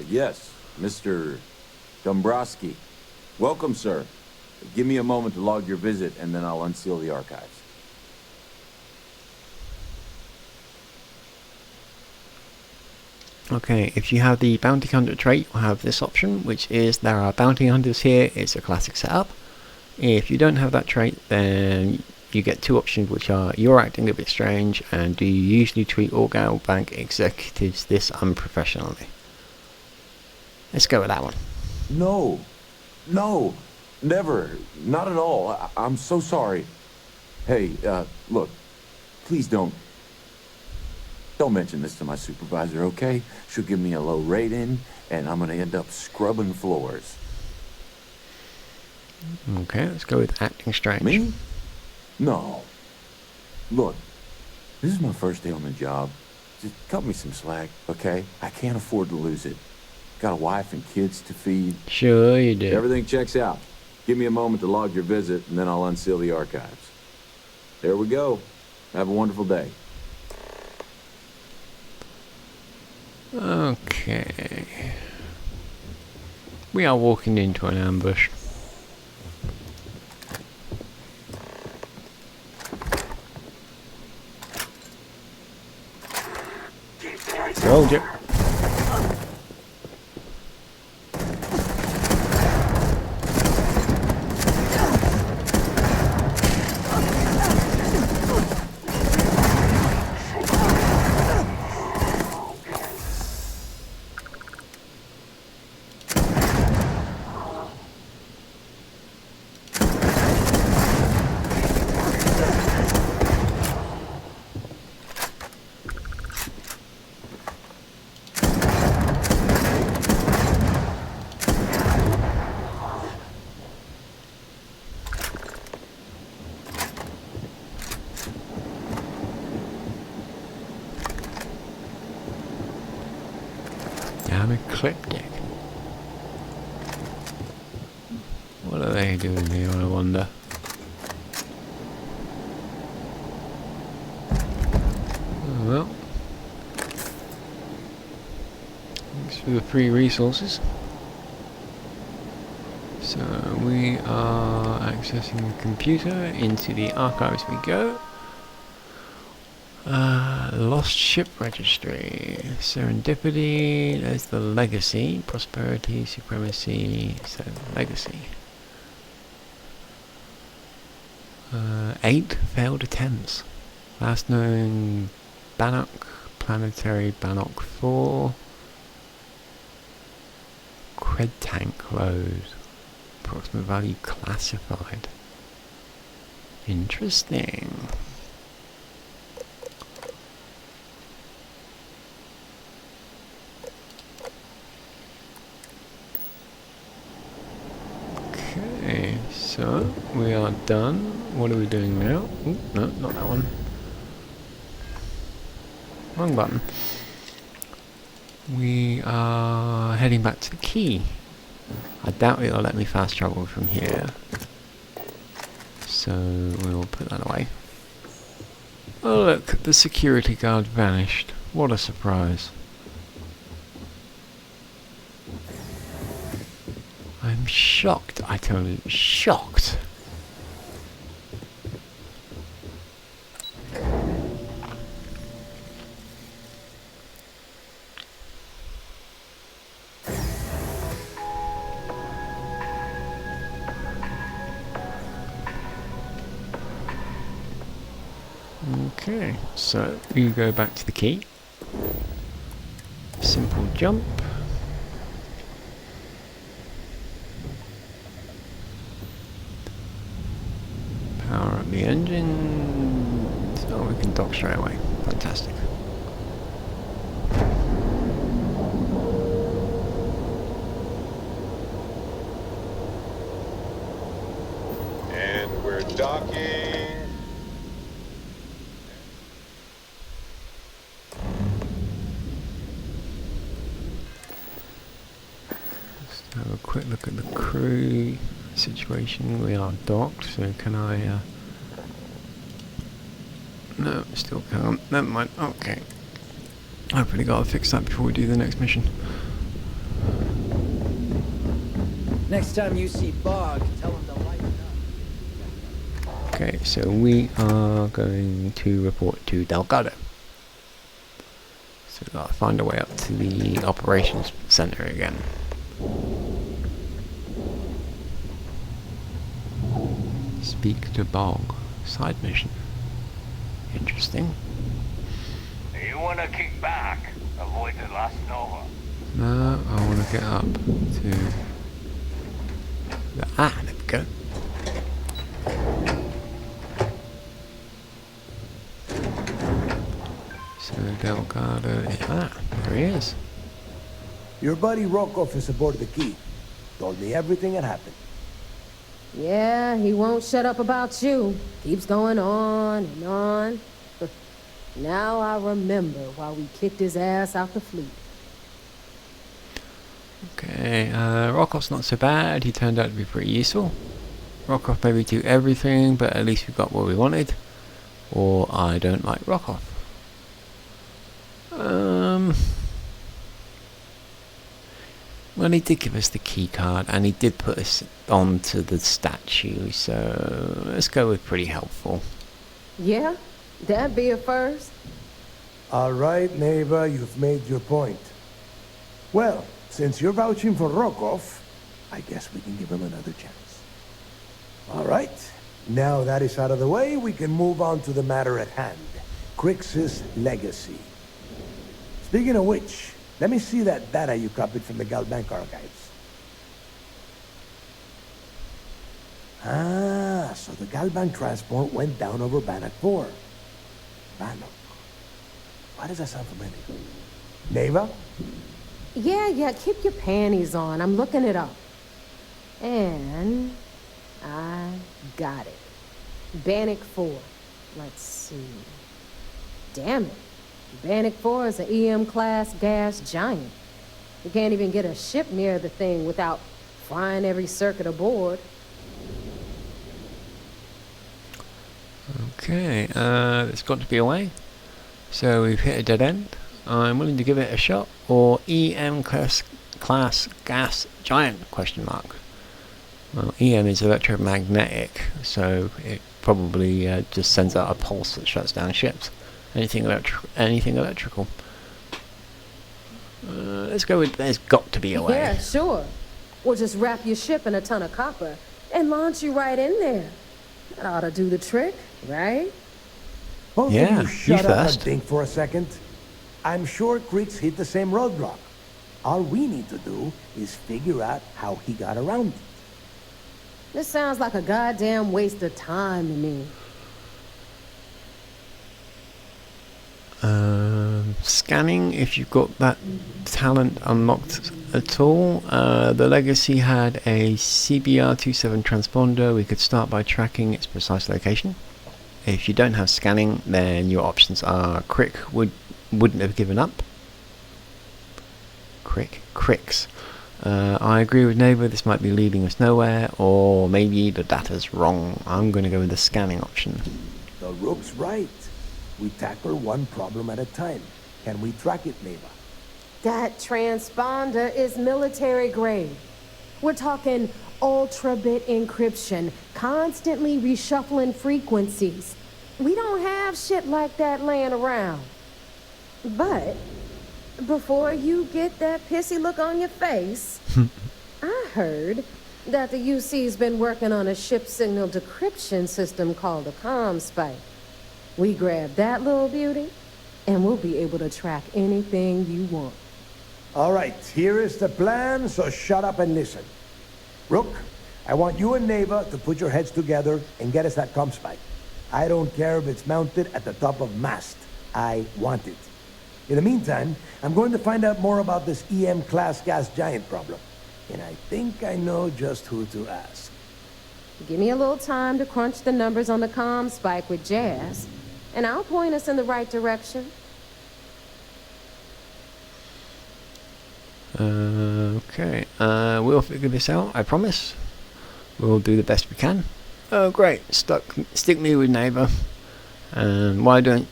yes, Mr. Dombrowski. Welcome, sir. Give me a moment to log your visit, and then I'll unseal the archives. Okay, if you have the bounty hunter trait, you'll have this option, which is there are bounty hunters here. It's a classic setup. If you don't have that trait, then you get two options, which are you're acting a bit strange and do you usually treat Orgal Bank executives this unprofessionally. Let's go with that one. No, never, not at all. I'm so sorry. Hey, look, please don't mention this to my supervisor, okay? She'll give me a low rating, and I'm gonna end up scrubbing floors. Okay, let's go with acting strange. Me? No. Look, this is my first day on the job. Just cut me some slack, okay? I can't afford to lose it. Got a wife and kids to feed. Sure you do. Everything checks out. Give me a moment to log your visit, and then I'll unseal the archives. There we go. Have a wonderful day. Okay. We are walking into an ambush. Told you. Damn it, Cryptic. What are they doing here, I wonder? Oh, well. Thanks for the free resources. So we are accessing the computer. Into the archives we go. Lost ship registry, serendipity, there's the legacy, prosperity, supremacy, so legacy. 8 failed attempts. Last known Bannock, planetary Bannock 4. Cred tank load. Approximate value classified. Interesting. Okay, so we are done. What are we doing now? Ooh, no, not that one. Wrong button. We are heading back to the key. I doubt it'll let me fast travel from here. So we'll put that away. Oh look, the security guard vanished. What a surprise. I'm shocked, I tell you, shocked. Okay, so we go back to the key. Simple jump. Power up the engine. Oh, we can dock straight away. Fantastic. And we're docking. Have a quick look at the crew situation. We are docked, so can I no, still can't. Never mind. Okay. I've really got to fix that before we do the next mission. Next time you see Bog, tell him to lighten up. Okay, so we are going to report to Delgado. So Gotta find a way up to the operations center again. Speak to Bog. Side mission. Interesting. You wanna kick back? Avoid the last Nova. No, I want to get up to the... Ah, there we go. So Delgado... Ah, there he is. Your buddy Rokov is aboard the key. Told me everything that happened. Yeah, he won't shut up about you. Keeps going on and on. Now I remember why we kicked his ass out the fleet. Okay, Rokov's not so bad. He turned out to be pretty useful. Rokov maybe do everything, but at least we got what we wanted. Or I don't like Rokov. Well, he did give us the key card, and he did put us onto the statue, so let's go with pretty helpful. Yeah? That'd be a first. All right, Neva, you've made your point. Well, since you're vouching for Rokov, I guess we can give him another chance. All right. Now that is out of the way, we can move on to the matter at hand. Crix's legacy. Speaking of which, let me see that data you copied from the Galbank archives. Ah, so the Galbank transport went down over Ep.4. Bannock. Why does that sound familiar? Neva? Yeah, keep your panties on. I'm looking it up. And I got it. Ep.4. Let's see. Damn it. Ep.4 is an EM-class gas giant. You can't even get a ship near the thing without frying every circuit aboard. Okay, there's got to be a way. So we've hit a dead end. I'm willing to give it a shot. Or EM class gas giant, question mark. Well, EM is electromagnetic, so it probably just sends out a pulse that shuts down ships. Anything electrical. Let's go with there's got to be a way. Yeah, sure. We'll just wrap your ship in a ton of copper and launch you right in there. That ought to do the trick, right? Both yeah, of you shut up first. and think for a second. I'm sure Crix hit the same roadblock. All we need to do is figure out how he got around it. This sounds like a goddamn waste of time to me. Scanning, if you've got that talent unlocked at all. The Legacy had a CBR27 transponder. We could start by tracking its precise location. If you don't have scanning, then your options are Crick wouldn't have given up. Crix. I agree with Nova, this might be leading us nowhere, or maybe the data's wrong. I'm going to go with the scanning option. The Rook's right. We tackle one problem at a time. Can we track it, Neva? That transponder is military grade. We're talking ultra-bit encryption, constantly reshuffling frequencies. We don't have shit like that laying around. But before you get that pissy look on your face, I heard that the UC's been working on a ship signal decryption system called a comm spike. We grab that little beauty, and we'll be able to track anything you want. All right, here is the plan, so shut up and listen. Rook, I want you and Neva to put your heads together and get us that comm spike. I don't care if it's mounted at the top of mast. I want it. In the meantime, I'm going to find out more about this EM-class gas giant problem. And I think I know just who to ask. Give me a little time to crunch the numbers on the comm spike with Jazz, and I'll point us in the right direction. Okay, we'll figure this out, I promise. We'll do the best we can. Oh great, stick me with Neighbor. And why don't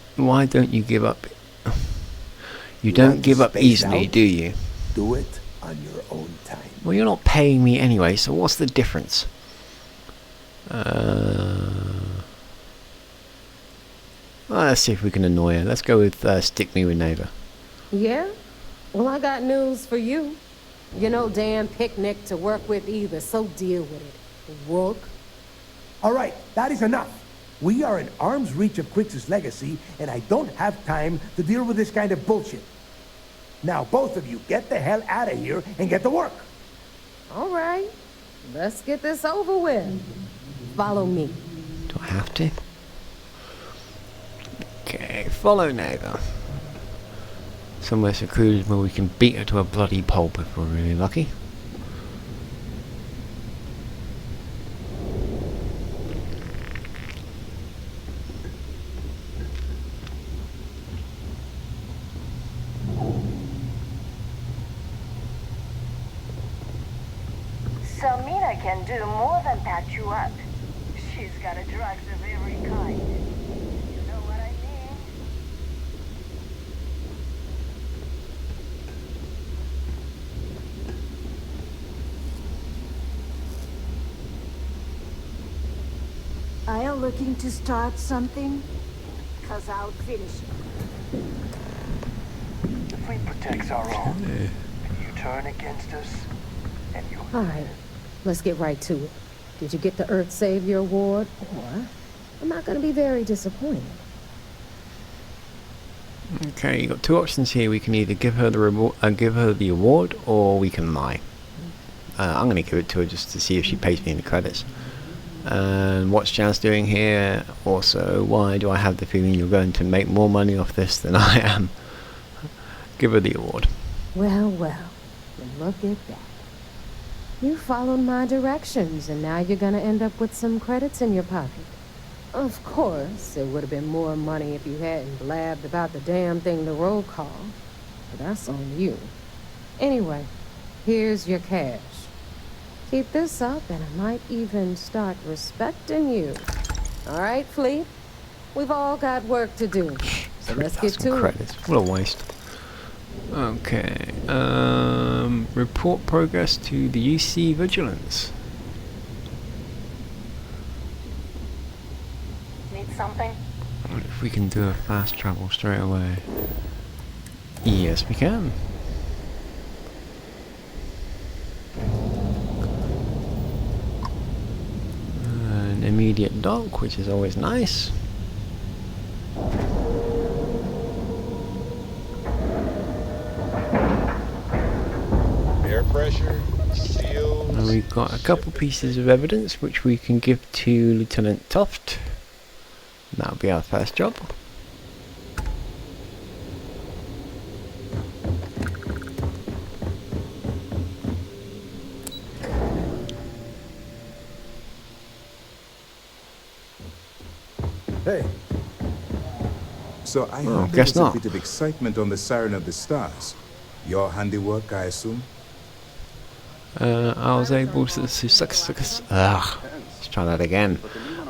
you give up? You don't give up easily, do you? Do it on your own time. Well, you're not paying me anyway, so what's the difference? Let's see if we can annoy her. Let's go with stick me with Neighbor. Yeah? Well, I got news for you. You know Dan Picnic to work with either, so deal with it. Rook. All right, that is enough. We are in arm's reach of Quix's legacy, and I don't have time to deal with this kind of bullshit. Now, both of you, get the hell out of here and get to work. All right. Let's get this over with. Follow me. Do I have to? Okay, follow neighbour. Somewhere secluded where we can beat her to a bloody pulp if we're really lucky. Selmina can do more than patch you up. She's got a drugs of every kind. You know what I mean? Are you looking to start something? 'Cause I'll finish it. The fleet protects our own. And you turn against us, and you... All right. Let's get right to it. Did you get the Earth Savior Award? Or I'm not going to be very disappointed. Okay, you got two options here. We can either give her the award, or we can lie. I'm going to give it to her just to see if she pays me any credits. And what's Jazz doing here? Also, why do I have the feeling you're going to make more money off this than I am? Give her the award. Well, well. Look at that. You followed my directions, and now you're gonna end up with some credits in your pocket. Of course, it would have been more money if you hadn't blabbed about the damn thing to roll call. But that's on you. Anyway, here's your cash. Keep this up, and I might even start respecting you. All right, Fleet? We've all got work to do, so let's get to credits. What a waste. Okay, report progress to the UC Vigilance. Need something? I wonder if we can do a fast travel straight away. Yes, we can. An immediate dock, which is always nice. Pressure, seals. And we've got a couple pieces of evidence which we can give to Lieutenant Toft. That'll be our first job. Hey. So I Oh, heard there guess was a not. bit of excitement on the Siren of the Stars. Your handiwork, I assume? I was able to let's try that again.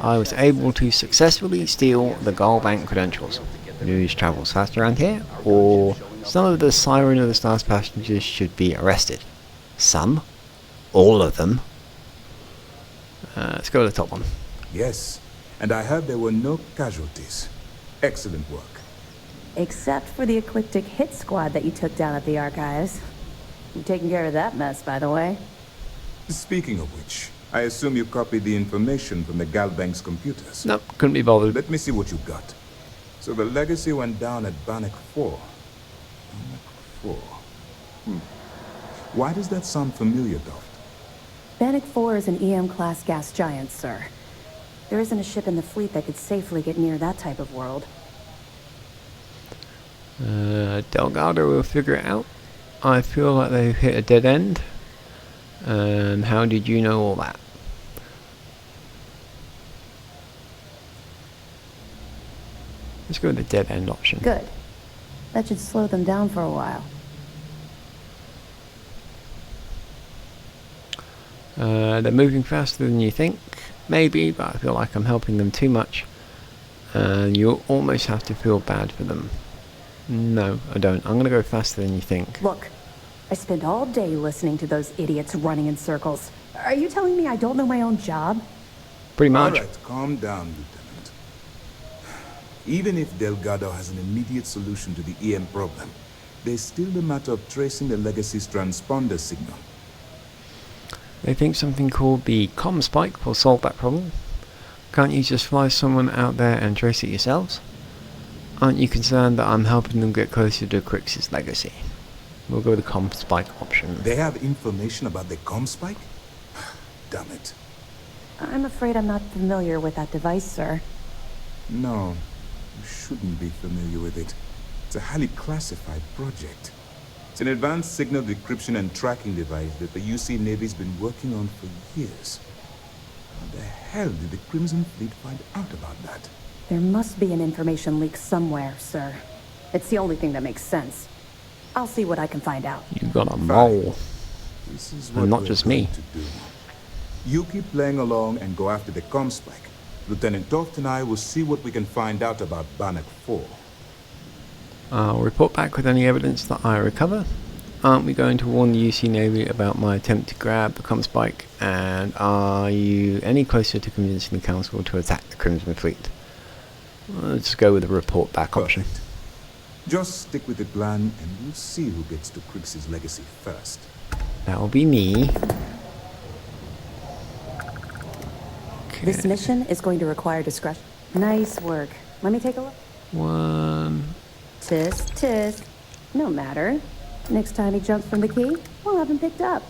I was able to successfully steal the Gold Bank credentials. News travels fast around here, or some of the Siren of the Stars passengers should be arrested. Some? All of them? Let's go to the top one. Yes, and I heard there were no casualties. Excellent work. Except for the eclectic hit squad that you took down at the archives. You're taking care of that mess, by the way. Speaking of which, I assume you copied the information from the Galbank's computers. Nope, couldn't be bothered. Let me see what you got. So the legacy went down at Ep.4. Ep.4. Why does that sound familiar, Toft? Ep.4 is an EM-class gas giant, sir. There isn't a ship in the fleet that could safely get near that type of world. Delgado will figure it out. I feel like they've hit a dead end. And how did you know all that? Let's go with the dead end option. Good. That should slow them down for a while. They're moving faster than you think. Maybe, but I feel like I'm helping them too much. And you almost have to feel bad for them. No, I don't. I'm going to go faster than you think. Look, I spent all day listening to those idiots running in circles. Are you telling me I don't know my own job? Pretty much. All right, calm down, Lieutenant. Even if Delgado has an immediate solution to the EM problem, There's still a matter of tracing the Legacy's transponder signal. They think something called the comm spike will solve that problem. Can't you just fly someone out there and trace it yourselves? Aren't you concerned that I'm helping them get closer to Crix's legacy? We'll go with the comm spike option. They have information about the comm spike? Damn it. I'm afraid I'm not familiar with that device, sir. No, you shouldn't be familiar with it. It's a highly classified project. It's an advanced signal decryption and tracking device that the UC Navy's been working on for years. How the hell did the Crimson Fleet find out about that? There must be an information leak somewhere, sir. It's the only thing that makes sense. I'll see what I can find out. You got a mole. This is And not just me. to do. You keep playing along and go after the comm spike. Lieutenant Toft and I will see what we can find out about Ep.4. I'll report back with any evidence that I recover. Aren't we going to warn the UC Navy about my attempt to grab the comm spike? And are you any closer to convincing the Council to attack the Crimson Fleet? Let's go with the report back option. Just stick with the plan and we'll see who gets to Crix's legacy first. That'll be me. Okay. This mission is going to require discretion. Nice work. Let me take a look. 1. Tisk, tisk. No matter. Next time he jumps from the key, we'll have him picked up.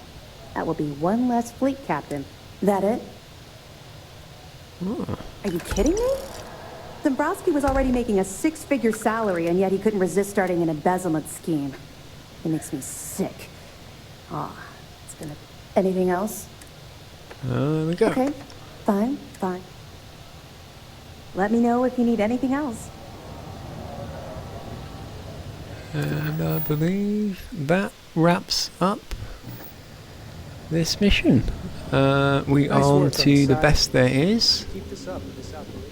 That will be one less fleet captain. That it? Oh. Are you kidding me? Dombrowski was already making a 6-figure salary, and yet he couldn't resist starting an embezzlement scheme. It makes me sick. Ah, it's gonna... Anything else? There we go. Okay, fine. Let me know if you need anything else. And I believe that wraps up this mission. We are on to the best there is. Keep this up with this operation.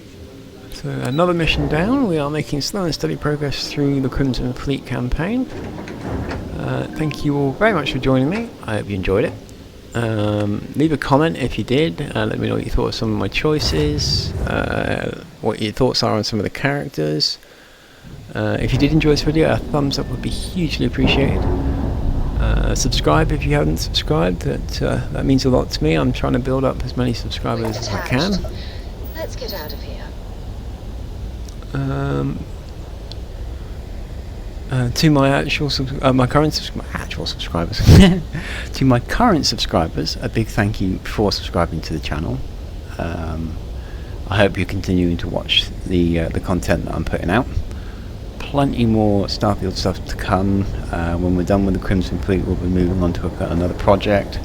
So another mission down. We are making slow and steady progress through the Crimson Fleet campaign. Thank you all very much for joining me. I hope you enjoyed it. Leave a comment if you did. Let me know what you thought of some of my choices, what your thoughts are on some of the characters. If you did enjoy this video, a thumbs up would be hugely appreciated. Subscribe if you haven't subscribed. That means a lot to me. I'm trying to build up as many subscribers as I can. Let's get out of here. To my current subscribers, to my current subscribers, a big thank you for subscribing to the channel. I hope you're continuing to watch the content that I'm putting out. Plenty more Starfield stuff to come. When we're done with the Crimson Fleet, we'll be moving on to another project.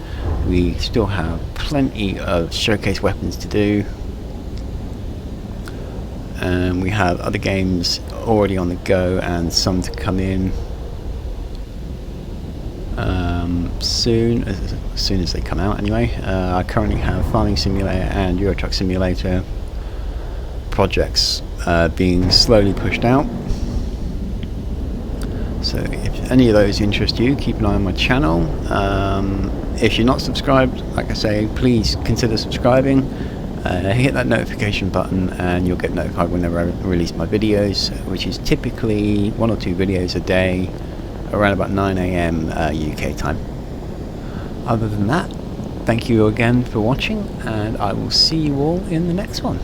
We still have plenty of showcase weapons to do. And we have other games already on the go and some to come in soon, as soon as they come out anyway. I currently have Farming Simulator and Euro Truck Simulator projects being slowly pushed out. So if any of those interest you, keep an eye on my channel. If you're not subscribed, like I say, please consider subscribing. Hit that notification button and you'll get notified whenever I release my videos, which is typically 1 or 2 videos a day around about 9 AM UK time. Other than that, thank you again for watching and I will see you all in the next one.